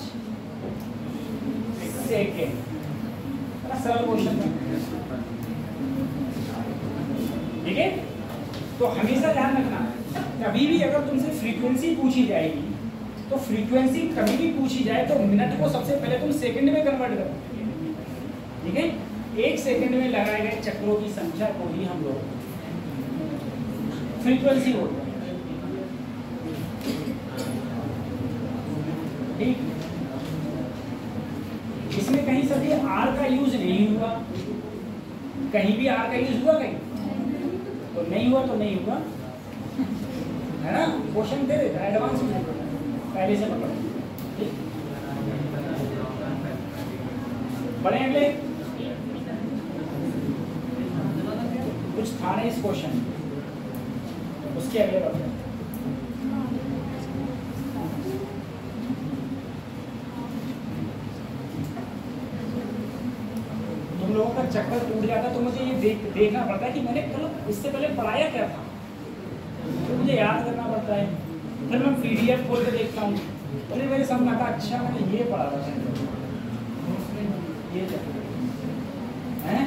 सेकेंड। सरल क्वेश्चन है, ठीक है। तो हमेशा ध्यान रखना, कभी भी अगर तुमसे फ्रीक्वेंसी पूछी जाएगी, तो फ्रीक्वेंसी कभी भी पूछी जाए तो मिनट को सबसे पहले तुम सेकंड में कन्वर्ट करो, ठीक है। 1 सेकंड में लगाए गए चक्रों की संख्या को ही हम लोग फ्रीक्वेंसी बोलते हैं, ठीक। इसमें कहीं सभी आर का यूज नहीं हुआ, कहीं भी आर का यूज हुआ? कहीं तो नहीं हुआ, तो नहीं हुआ, है ना। क्वेश्चन दे देता है एडवांस में, पहले से पकड़ो, ठीक। बढ़े अगले, कुछ था नहीं इस क्वेश्चन, उसके अगले बढ़ते। तुम लोगों का चक्कर टूट जाता तो मुझे ये देखना पड़ता है कि मैंने कल इससे पहले पढ़ाया क्या था, तो मुझे याद करना पड़ता है। फिर मैं PDF खोल के देखता हूँ अरे मेरे सामने आता, अच्छा मैंने ये पढ़ा था, ये हैं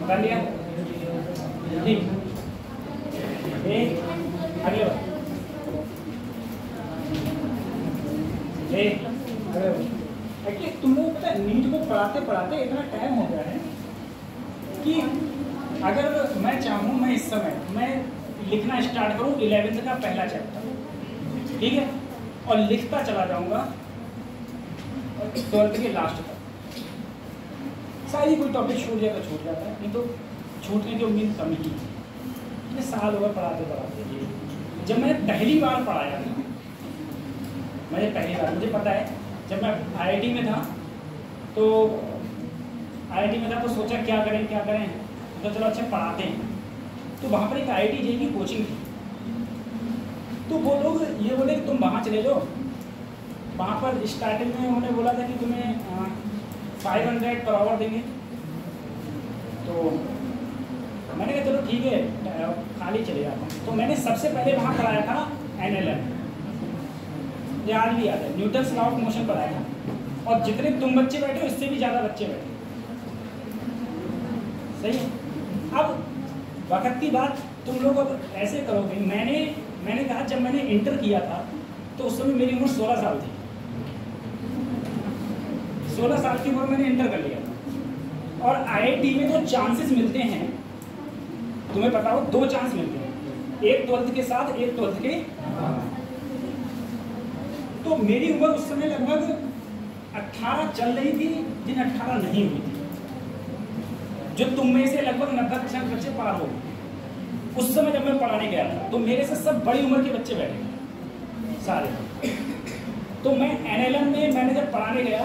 बता लिया ठीक। आगे बढ़, एक्चुअली तुम लोग पता है नीट को पढ़ाते पढ़ाते इतना टाइम हो गया है कि अगर मैं चाहूँ मैं इस समय मैं लिखना स्टार्ट करूँ 11th का पहला चैप्टर, ठीक है, और लिखता चला जाऊँगा 12th के लास्ट तक। शायद ही कोई टॉपिक छूट जाए तो छूट जाता है, नहीं तो छूटने की उम्मीद कम ही है। ये साल होगा पढ़ाते पढ़ाते। जब मैंने पहली बार पढ़ाया था, मुझे पता है जब मैं IIT में था तो सोचा क्या करें तो चलो अच्छा पढ़ाते हैं। तो वहाँ पर एक IIT JEE की कोचिंग थी, तो वो लोग ये बोले कि तुम वहाँ चले जाओ। वहाँ पर स्टार्टिंग में उन्होंने बोला था कि तुम्हें 500 पर आवर देंगे। तो मैंने कहा चलो ठीक है, खाली चले जाता हूँ। तो मैंने सबसे पहले वहाँ पढ़ाया था NLM, ये आज भी याद है, न्यूटन्स लॉ ऑफ मोशन पढ़ाया था। और जितने तुम बच्चे बैठे हो इससे भी ज़्यादा बच्चे बैठे, सही है। अब वक्त की बात तुम लोग अब ऐसे करोगे, मैंने कहा जब मैंने इंटर किया था तो उस समय मेरी उम्र 16 साल थी। 16 साल की उम्र मैंने इंटर कर लिया था। और IIT में जो चांसेस मिलते हैं, तुम्हें पता हो, 2 चांस मिलते हैं, एक 12th के साथ, एक 12th के। तो मेरी उम्र उस समय लगभग 18 चल रही थी, जिन 18 नहीं हुई थी, जो तुम में से लगभग 90% बच्चे पार हो। उस समय जब मैं पढ़ाने गया था तो मेरे से सब बड़ी उम्र के बच्चे बैठे सारे। तो मैं NLM में मैंने जब पढ़ाने गया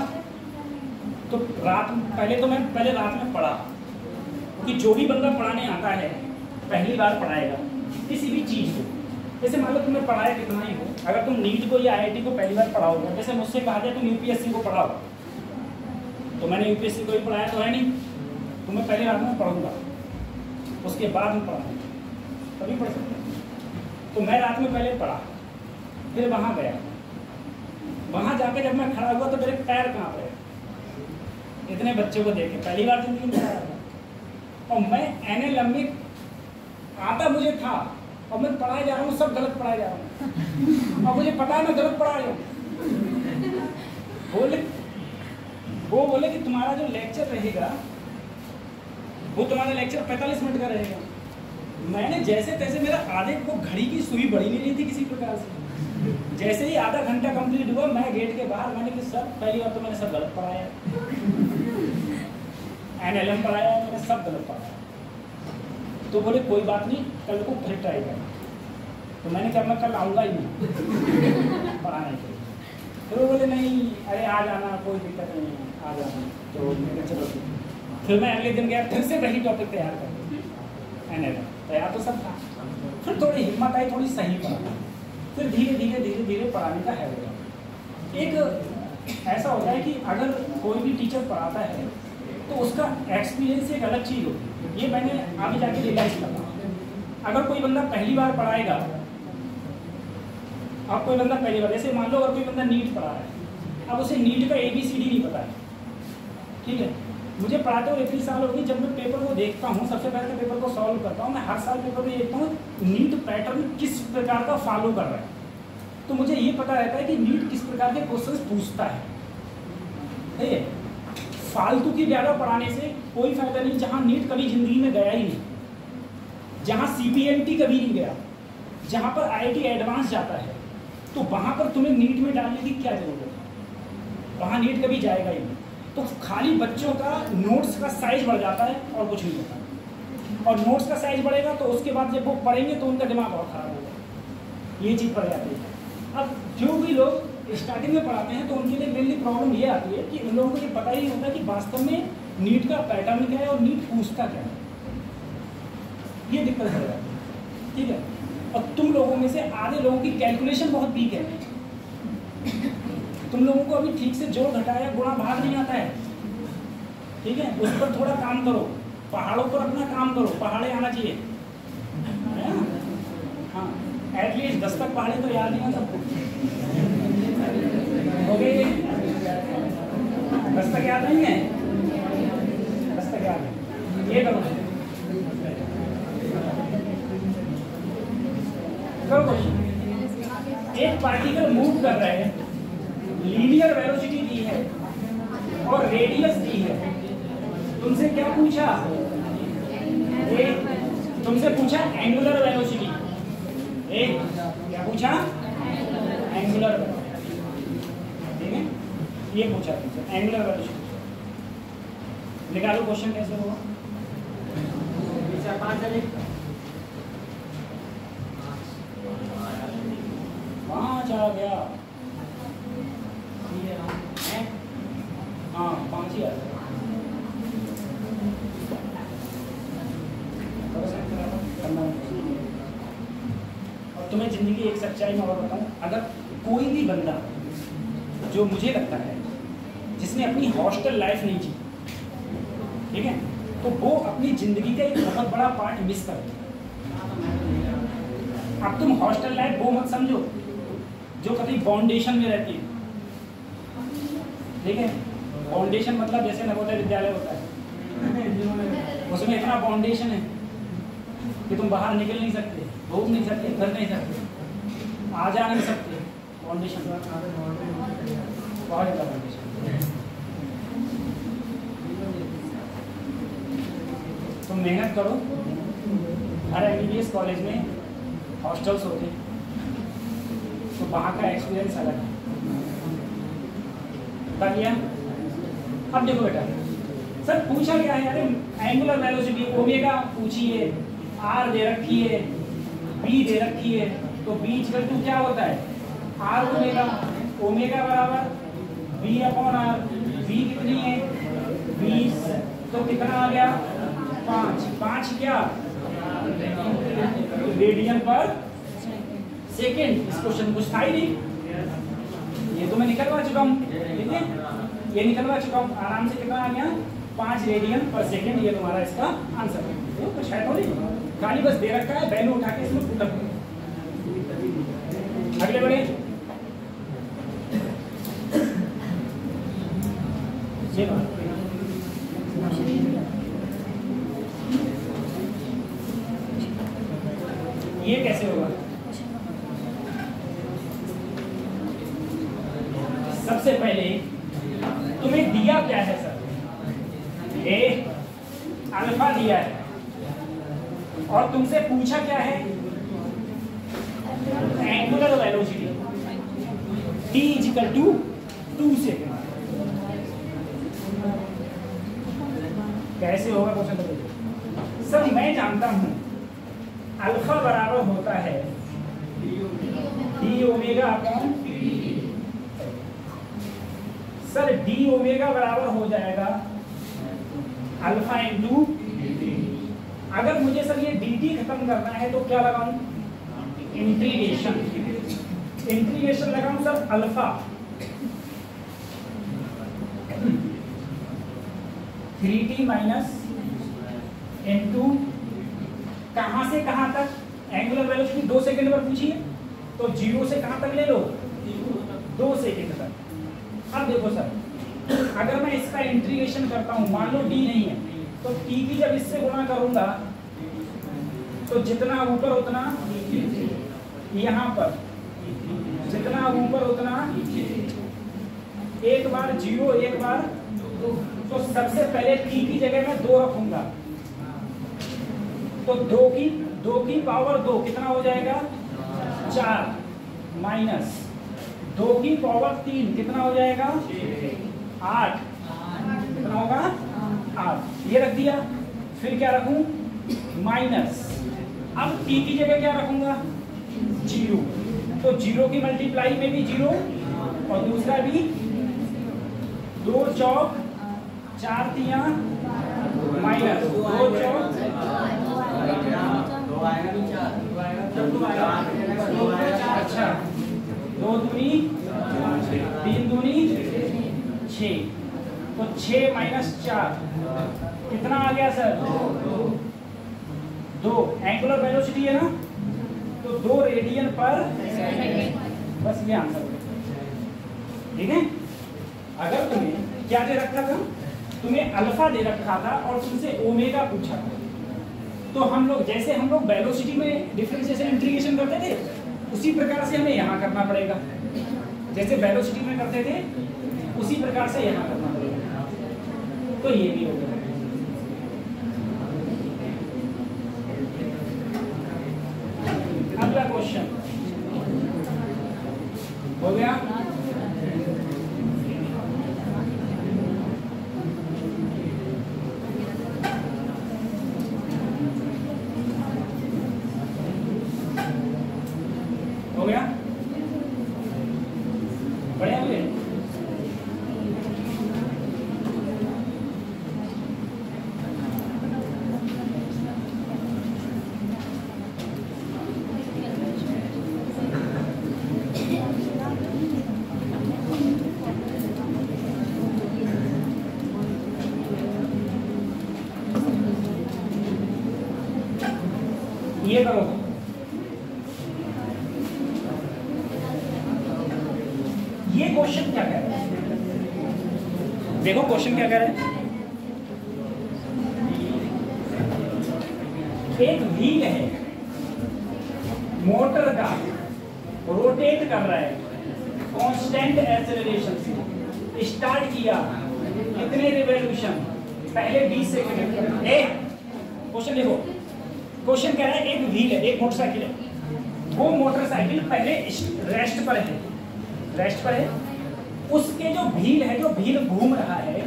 तो पहले रात में पढ़ा कि जो भी बंदा पढ़ाने आता है पहली बार पढ़ाएगा किसी भी चीज़ को, जैसे मान लो तुम्हें पढ़ाया कितना ही हो, अगर तुम नीट को या IIT को पहली बार पढ़ाओगे, जैसे मुझसे कहा जाए तुम UPSC को पढ़ाओ, तो मैंने UPSC को ही पढ़ाया तो है नहीं, तुम्हें पहले रात में पढ़ूंगा, उसके बाद में पढ़ाऊंगा, तभी पढ़ सकते। तो मैं रात में पहले पढ़ा, फिर वहाँ गया, वहाँ जाके जब मैं खड़ा हुआ तो मेरे पैर कांप रहे, इतने बच्चों को देख के पहली बार जिंदगी में पढ़ा। और मैं NLM में आता मुझे था और मैं पढ़ाए जा रहा हूँ, सब गलत पढ़ाए जा रहा हूँ, और मुझे पता है मैं गलत पढ़ा रहा हूँ। वो बोले कि तुम्हारा जो लेक्चर रहेगा वो तुम्हारा लेक्चर 45 मिनट का रहेगा। मैंने जैसे तैसे, मेरा आधे को घड़ी की सुई बढ़ी नहीं रही थी किसी प्रकार से। जैसे ही आधा घंटा कंप्लीट हुआ मैं गेट के बाहर, मैंने कि सर पहली बार तो मैंने सब गलत पढ़ाया, NLM पढ़ाया मैंने सब गलत पढ़ाया। तो बोले कोई बात नहीं, कल को फिर ट्राई करना। तो मैंने कहा मैं कल आऊँगा ही नहीं पढ़ाने के लिए। तो वो बोले नहीं, अरे आ जाना, कोई दिक्कत नहीं है, आ जाना। तो मैंने चलो ठीक। फिर मैं अगले दिन गया, फिर से वही टॉपिक तैयार कर NLM तैयार तो सब था। फिर थोड़ी हिम्मत आई, थोड़ी सही पढ़ा, फिर धीरे धीरे पढ़ाने का है होगा। एक ऐसा होता है कि अगर कोई भी टीचर पढ़ाता है तो उसका एक्सपीरियंस एक अलग चीज़ होती है। ये मैंने आगे जाके रियलाइज करा। अगर कोई बंदा पहली बार पढ़ाएगा, अब कोई बंदा पहली बार, जैसे मान लो अगर कोई बंदा नीट पढ़ा है, अब उसे नीट का ABCD नहीं पता है, ठीक है। मुझे पढ़ाते हुए इतनी साल होगी, जब मैं पेपर को देखता हूँ, सबसे पहले मैं पेपर को सॉल्व करता हूँ, मैं हर साल पेपर में देखता हूँ नीट पैटर्न किस प्रकार का फॉलो कर रहा है। तो मुझे ये पता रहता है कि नीट किस प्रकार के क्वेश्चंस पूछता है, ठीक है। फालतू की ज़्यादा पढ़ाने से कोई फायदा नहीं, जहाँ नीट कभी जिंदगी में गया ही नहीं, जहाँ CPMT कभी नहीं गया, जहाँ पर IIT एडवांस जाता है, तो वहाँ पर तुम्हें नीट में डालने की क्या जरूरत है, वहाँ नीट कभी जाएगा ही नहीं। तो खाली बच्चों का नोट्स का साइज बढ़ जाता है और कुछ नहीं होता। और नोट्स का साइज बढ़ेगा तो उसके बाद जब वो पढ़ेंगे तो उनका दिमाग बहुत खराब होगा, ये चीज़ पड़ जाती है। अब जो भी लोग स्टार्टिंग में पढ़ाते हैं तो उनके लिए मेनली प्रॉब्लम ये आती है कि उन लोगों को ये पता ही नहीं होता कि वास्तव में नीट का पैटर्न क्या है और नीट पूछता क्या है, ये दिक्कत हो जाती है, ठीक है। और तुम लोगों में से आधे लोगों की कैलकुलेशन बहुत वीक है, तुम लोगों को अभी ठीक से जोड़ घटाया गुणा भाग नहीं आता है, ठीक है। उस पर थोड़ा काम करो, पहाड़ों पर अपना काम करो, पहाड़े आना चाहिए, हाँ एटलीस्ट 10 तक पढ़े तो याद नहीं हो सबको। ओके 10 तक याद नहीं है, 10 तक याद है। ये करो क्वेश्चन। एक पार्टिकल मूव कर रहा है, लीनियर वेलोसिटी दी है और रेडियस दी है। तुमसे क्या पूछा? तुमसे पूछा एंगुलर वेलोसिटी। एक क्या पूछा? Angular velocity. ठीक है, ये पूछा तुमसे एंगुलर वेलोसिटी। निकालो क्वेश्चन कैसे होगा। 5 आ गया। हाँ 5 ही आ गया। और तुम्हें जिंदगी एक सच्चाई में और बताऊं, अगर कोई भी बंदा जो मुझे लगता है जिसने अपनी हॉस्टल लाइफ नहीं जी, ठीक है, तो वो अपनी जिंदगी का एक बहुत बड़ा पार्ट मिस कर दिया। अब तुम हॉस्टल लाइफ वो मत समझो जो कभी फाउंडेशन में रहती है। ठीक है, फाउंडेशन मतलब जैसे नवोदय विद्यालय होता है, उसमें इतना फाउंडेशन है कि तुम बाहर निकल नहीं सकते, घूम नहीं सकते, कर नहीं सकते, आ जा नहीं सकते। फाउंडेशन बहुत ज़्यादा फाउंडेशन। तुम मेहनत करो, हर MBBS कॉलेज में हॉस्टल्स होते हैं, तो वहाँ का एक्सपीरियंस अलग है। बता दिया। अब देखो बेटा, सर पूछा क्या है? अरे एंगुलर वेलोसिटी ओमेगा पूछी है, आर दे रखी है, बी दे रखी है, तो बी इक्वल टू क्या होता है? R omega. ओमेगा बराबर बी अपॉन आर। बी कितनी है? 20। तो कितना आ गया? 5। 5 क्या? रेडियन पर सेकेंड। इस क्वेश्चन कुछ था ही नहीं, ये तो मैं निकलवा चुका हूँ। ठीक है, ये निकलवा चुका हूँ आराम से। कितना आ गया? 5 रेडियन पर सेकेंड। ये तुम्हारा इसका आंसर है। कुछ है तो नहीं, खाली बस दे रखा है, वैल्यू उठा के इसमें पुट अप। अगले बढ़े। ये कैसे होगा? सबसे पहले तुम्हें दिया क्या है सर? ए अल्फा दिया है और तुमसे पूछा क्या है? Angular velocity t equal to 2 second. कैसे होगा क्वेश्चन? बताइए सर। मैं जानता हूं अल्फा बराबर होता है D omega upon. Sir D omega बराबर हो जाएगा अल्फा इंटू। अगर मुझे सर ये dt खत्म करना है तो क्या लगाऊं? इंटीग्रेशन। इंटीग्रेशन लगाऊं sir alpha 3t minus into कहां से कहां तक? एंगुलर वेलोसिटी 2 सेकंड पर पूछी है, तो 0 से कहां तक ले लो? 2 सेकंड तक। अब देखो सर, अगर मैं इसका इंटीग्रेशन करता हूं, मान लो d नहीं है, तो t की जब इससे गुणा करूंगा तो जितना ऊपर उतना यहाँ पर, जितना ऊपर उतना एक बार 0 एक बार 2। तो सबसे पहले t की जगह मैं 2 रखूंगा, तो 2 की पावर 2 कितना हो जाएगा? 4 माइनस 2 की पावर 3 कितना हो जाएगा? 8। कितना होगा? 8। ये रख दिया। फिर क्या रखूं? माइनस। अब t की जगह क्या रखूंगा? 0। तो 0 की मल्टीप्लाई में भी 0 और दूसरा भी 2 चौक 4 तिया माइनस 2 चौक अच्छा 2 दूनी 3 दूनी 6। तो 6 माइनस 4 कितना आ गया सर? 2। एंगुलर वेलोसिटी है ना, तो 2 रेडियन पर बस ये आंसर होगा। ठीक है। अगर तुम्हें क्या दे रखा था, तुम्हें अल्फा दे रखा था और तुमसे ओमेगा पूछा था, तो हम लोग जैसे हम लोग वेलोसिटी में डिफरेंशिएशन इंटीग्रेशन करते थे उसी प्रकार से हमें यहाँ करना पड़ेगा। जैसे वेलोसिटी में करते थे उसी प्रकार से यहाँ करना पड़ेगा। तो ये भी हो गया। अगला क्वेश्चन हो गया। हो गया, बढ़िया हो गया। ये करो, ये क्वेश्चन क्या कह रहा है, देखो क्वेश्चन क्या कह रहा है। एक व्हील है मोटर का, रोटेट कर रहा है कांस्टेंट एक्सेलरेशन से, स्टार्ट किया कितने रिवॉल्यूशन, पहले 20 सेकंड। क्वेश्चन देखो, क्वेश्चन कह रहा है एक व्हील है, एक मोटरसाइकिल है, वो मोटरसाइकिल पहले रेस्ट पर है, रेस्ट पर है, उसके जो व्हील है, जो व्हील घूम रहा है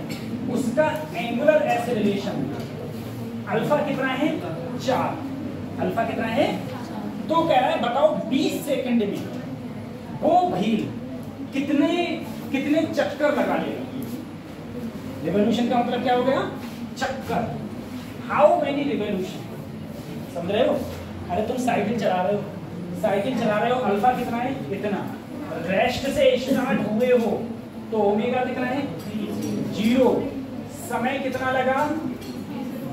उसका एंगुलर एक्सेलरेशन अल्फा कितना है 4, अल्फा कितना है। तो कह रहा है बताओ 20 सेकंड में वो व्हील कितने चक्कर लगा लेगा। रिवॉल्यूशन का मतलब क्या हो गया, चक्कर। हाउ मेनी रिवॉल्यूशन, समझ रहे हो। अरे तुम साइकिल चला रहे हो, साइकिल चला रहे हो, अल्फा कितना है इतना, रेस्ट से स्टार्ट हुए हो तो ओमेगा कितना है 0, समय कितना लगा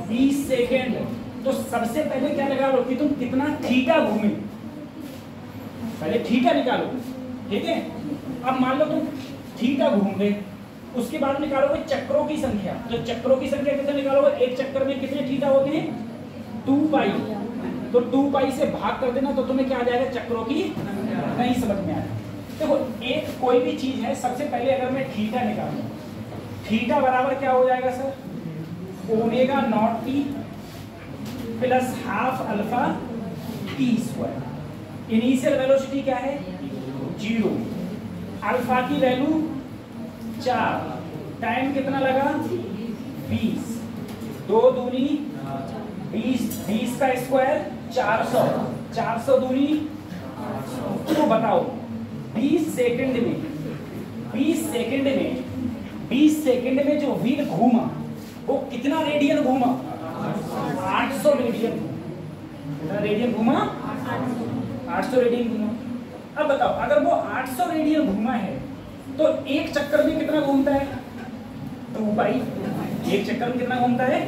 20 सेकेंड। तो सबसे पहले क्या लगा लो कि तुम कितना थीटा घूमे, पहले थीटा निकालो। ठीक है, अब मान लो तुम थीटा घूम गए, उसके बाद निकालोगे चक्रों की संख्या। तो चक्रों की संख्या कितने निकालोगे, एक चक्कर में कितने थीटा होते हैं 2 पाई। तो 2 पाई से भाग कर देना तो तुम्हें क्या आ जाएगा, चक्रों की नहीं समझ में आएगा। देखो एक कोई भी चीज है, सबसे पहले अगर मैं थीटा निकालूं, थीटा बराबर क्या हो जाएगा sir, omega naught T plus half alpha T square. Initial velocity क्या है 0, अल्फा की वैल्यू 4, टाइम कितना लगा 20, 2 दूनी 20, 20 का स्क्वायर 400, 400 दूनी। तो बताओ 20 सेकंड में, 20 सेकंड में, 20 सेकंड में जो व्हील घूमा वो कितना रेडियन घूमा, 800 रेडियन। कितना रेडियन घूमा, 800 रेडियन घूमा। अब बताओ अगर वो 800 रेडियन घूमा है तो एक चक्कर में कितना घूमता है 2 पाई, एक चक्कर में कितना घूमता है।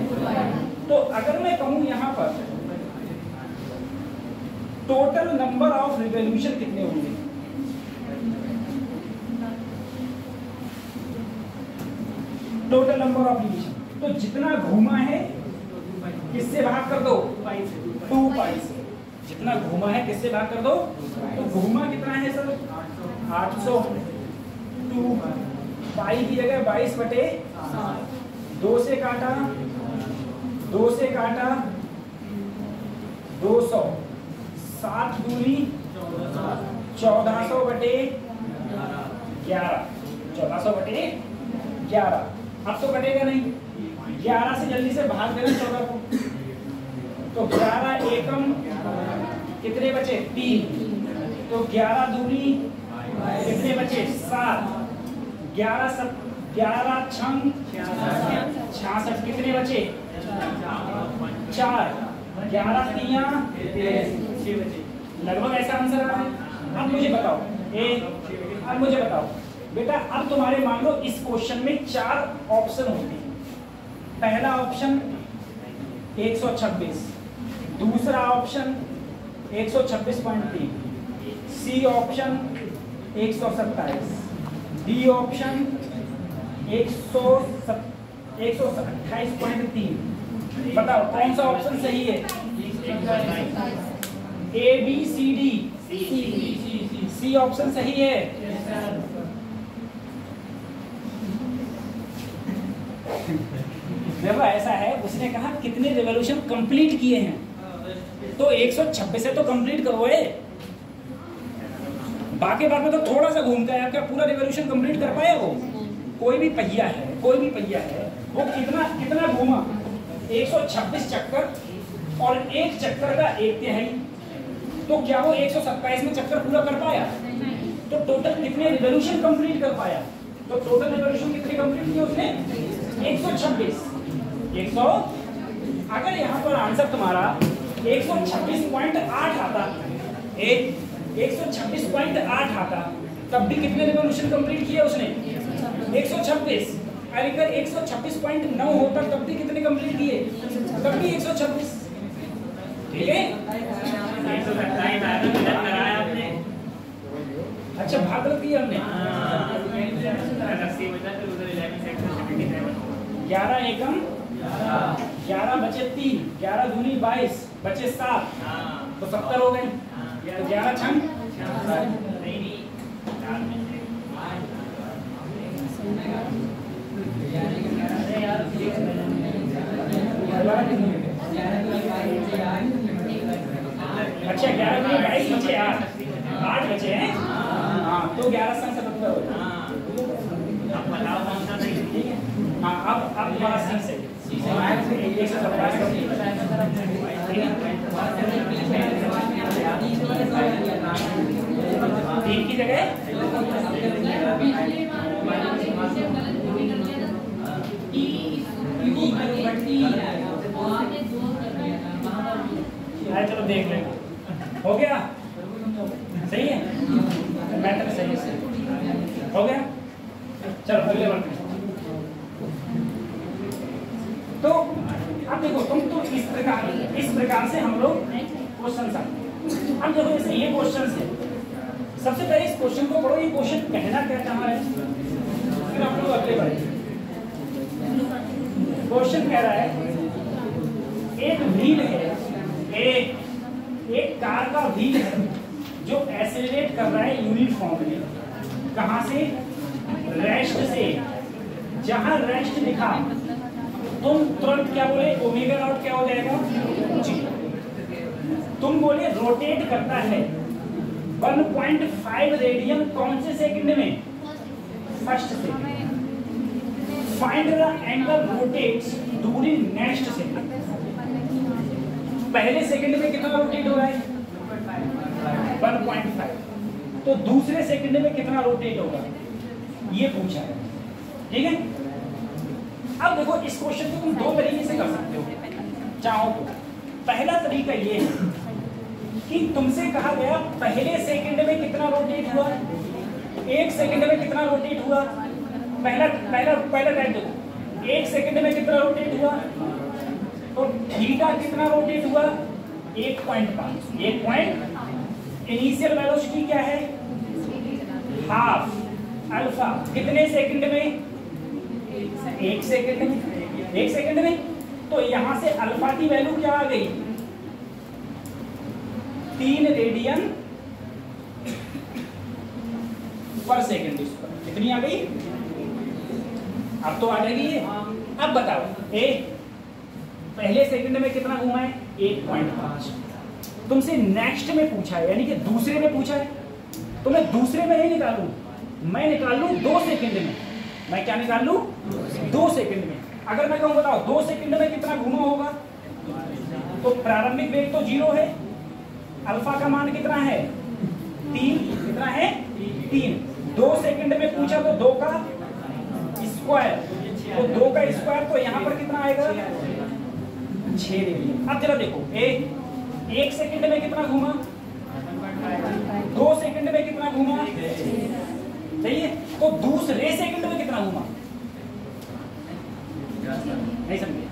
तो अगर मैं कहूं यहां पर टोटल नंबर ऑफ रिवॉल्यूशन कितने होंगे, टोटल नंबर ऑफ रिवॉल्यूशन, तो जितना घूमा है किससे भाग कर दो 2 पाई से, जितना घूमा है किससे भाग कर दो। तो घूमा कितना है सर 800, 2 पाई की जगह 22/7, 2 से काटा 2 से काटा 200, 7 दूनी 1400/11, 1400/11। अब तो कटेगा नहीं, 11 से जल्दी से भाग देना 14 को। तो 11 एकम कितने बचे 3, तो 11 दूनी कितने बचे 7, 11 छंग 66, कितने बचे 4, 11 तिया 6 बचे। लगभग ऐसा आंसर आ रहा है। अब मुझे बताओ अब मुझे बताओ बेटा, अब तुम्हारे मान लो इस क्वेश्चन में 4 ऑप्शन होते हैं। पहला ऑप्शन 126, दूसरा option 126.3, C option 127, D option 128.3। बताओ कौन सा ऑप्शन सही है? A B C D, C option सही है। देखो ऐसा है, उसने कहा कितने रिवॉल्यूशन कंप्लीट किए हैं, तो 126 से तो कंप्लीट करो है, बाकी बात में तो थोड़ा सा घूमता है, क्या पूरा रिवॉल्यूशन कंप्लीट कर पाया वो? कोई भी पहिया है वो कितना घूमा? 126 चक्कर और एक चक्कर का 1/3, तो क्या वो 127 में चक्कर पूरा कर पाया? तो टोटल कितने रिवॉल्यूशन कंप्लीट कर पाया? तो टोटल रिवॉल्यूशन कितने कंप्लीट किए उसने? 126। अगर यहाँ पर आंसर तुम्हारा 126.8 आता, 126.8 आता, तब भी कितने रिवॉल्यूशन कंप्लीट किए उसने? 126। अगर 126.9 होता तब भी कितने कंप्लीट किए? तब भी 126। ठीक है। अच्छा भाग की हमने 11 एकम 11 बचे 3, 11 दूनी 22 बचे 7, तो 70 हो गए। 11 छंग अच्छा 11 में 22 बचे 8 बचे हैं। हाँ तो 11 संग 77 हो गए। हाँ अब बात सही से 3 की जगह चलो देख लेंगे। हो गया? सही है, मैटर सही है, हो गया। चलो अगले बार। तो अब देखो तुम तो इस प्रकार से हम लोग क्वेश्चन अब देखो जैसे ये क्वेश्चन है, सबसे पहले इस क्वेश्चन को पढ़ो, ये क्वेश्चन कहना क्या चाह रहा है, फिर आप लोग अगले बढ़े। क्वेश्चन कह रहा है एक व्हील है, एक कार का व्हील है जो एक्सेलरेट कर रहा है यूनिफॉर्मली। कहां से? रेस्ट से। जहां रेस्ट लिखा तुम तुरंत क्या बोले? ओमेगा नॉट क्या हो जाएगा? जी। तुम बोले रोटेट करता है 1.5 रेडियन कौन से सेकंड में? First second. Find the angle rotates during next second. पहले सेकंड में कितना रोटेट हो रहा है? 1.5। तो दूसरे सेकंड में कितना रोटेट होगा? ये पूछा है। ठीक है। अब देखो इस क्वेश्चन को तुम दो तरीके से कर सकते हो चाहो तो। पहला तरीका ये है कि तुमसे कहा गया पहले सेकंड में कितना रोटेट हुआ, एक सेकंड में कितना रोटेट हुआ। पहला टाइम देखो, एक सेकंड में कितना रोटेट हुआ, तो थीटा कितना रोटेट हुआ? 1.5। इनिशियल वेलोसिटी क्या है? Half alpha. कितने सेकंड में? एक सेकंड में। तो यहां से अल्फा की वैल्यू क्या आ गई? 3 रेडियन पर सेकंड। कितनी आ गई? अब तो आ जाएगी ये। अब बताओ पहले सेकंड में कितना घूमा है? 1.5। तुमसे नेक्स्ट में पूछा है, यानी कि दूसरे में पूछा है, तो मैं दूसरे में नहीं निकालू, मैं निकाल लू 2 सेकंड में। मैं क्या निकाल लू? 2 सेकंड में। अगर मैं कहूं बताओ 2 सेकंड में कितना घूमा होगा, तो प्रारंभिक वेग तो 0 है, अल्फा का मान कितना है? 3। कितना है? 3। 2 सेकंड में पूछा तो 2 का स्क्वायर, तो 2 का स्क्वायर, तो यहां पर कितना आएगा? 6 रेडियन। अब जरा देखो एक सेकंड में कितना घूमा, 2 सेकंड में कितना घूमा, सही है। तो दूसरे सेकंड में कितना घूमा? नहीं समझे?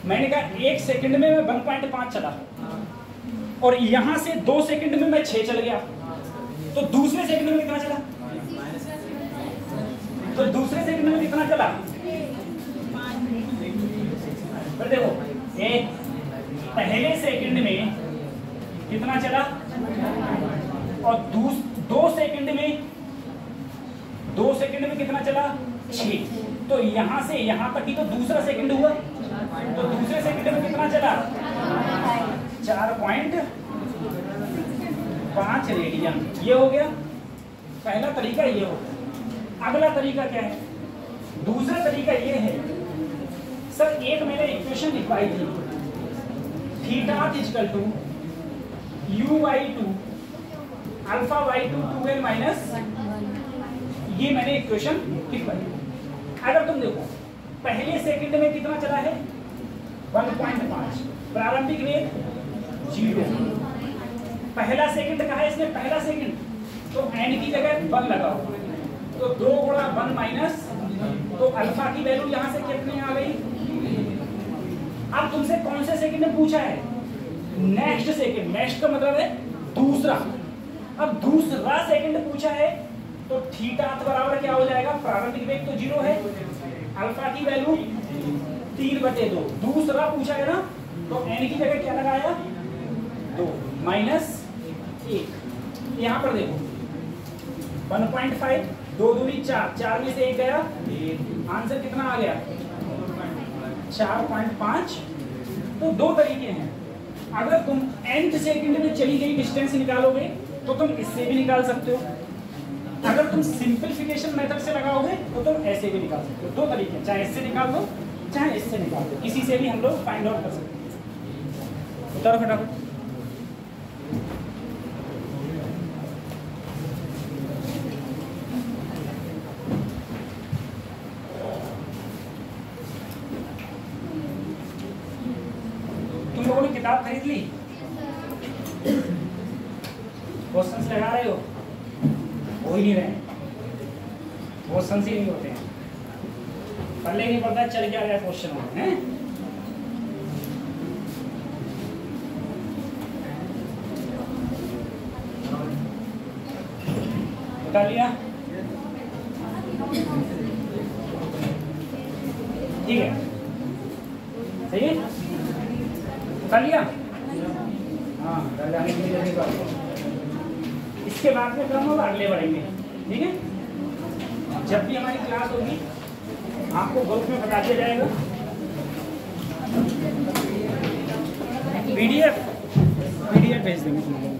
मैंने कहा 1 सेकंड में मैं 1.5 चला और यहां से 2 सेकंड में मैं 6 चल गया, तो दूसरे सेकंड में कितना चला? तो दूसरे सेकंड में कितना चला? फिर देखो पहले सेकंड में कितना चला और 2 सेकंड में कितना चला? 6। तो यहां से यहां तक ही तो दूसरा सेकंड हुआ, तो दूसरे सेकंड में कितना चला? 4.5 रेडियन। ये हो गया पहला तरीका, ये हो गया। अगला तरीका क्या है? दूसरा तरीका ये है, सर एक मैंने इक्वेशन लिखवाई थी, theta equal to u/2 α/2 2n minus, ये मैंने इक्वेशन लिखवाई। अगर तुम देखो पहले सेकंड में कितना चला है? 1.5, प्रारंभिक वेग 0। पहला सेकंड कहा है इसने? पहला सेकंड, तो n की जगह 1 लगाओ, तो 2 गुणा 1 माइनस, तो अल्फा की वैल्यू यहां से कितनी आ गई? अब तुमसे कौन से सेकंड में पूछा है? Next second. नेक्स्ट का मतलब है दूसरा। अब दूसरा सेकंड पूछा है, तो थीटा बराबर क्या हो जाएगा? प्रारंभिक वेग तो 0 है, अल्फा की वैल्यू 3/2। दूसरा पूछा है ना, तो n की जगह क्या लगाया? 2 माइनस 1। यहां पर देखो 1.5, 2 दूनी 4, 4 में से 1 गया, आंसर कितना आ गया? 4.5। तो 2 तरीके हैं। अगर तुम nth सेकंड में चली गई डिस्टेंस निकालोगे तो तुम इससे भी निकाल सकते हो, अगर तुम सिंपलीफिकेशन मेथड से लगाओगे तो तुम ऐसे भी निकाल सकते हो। 2 तरीके हैं, चाहे इससे निकाल दो चाहे इससे निकाल दो, किसी से भी हम लोग फाइंड आउट कर सकते हैं। उतारो फटाफट। तुम लोगों ने किताब खरीद ली? क्वेश्चंस लगा रहे हो? हो ही नहीं रहे, क्वेश्चंस ही नहीं होते हैं, पहले नहीं पता चल क्या गया क्वेश्चन होते हैं। बता लिया? ठीक है, सही है, बता लिया? हाँ, जाने के लिए इसके बाद में क्रम होगा, अगले बढ़ेंगे। ठीक है, जब भी हमारी क्लास होगी आपको ग्रुप में बता दिया जाएगा। पीडीएफ भेज देंगे तुम लोगों को।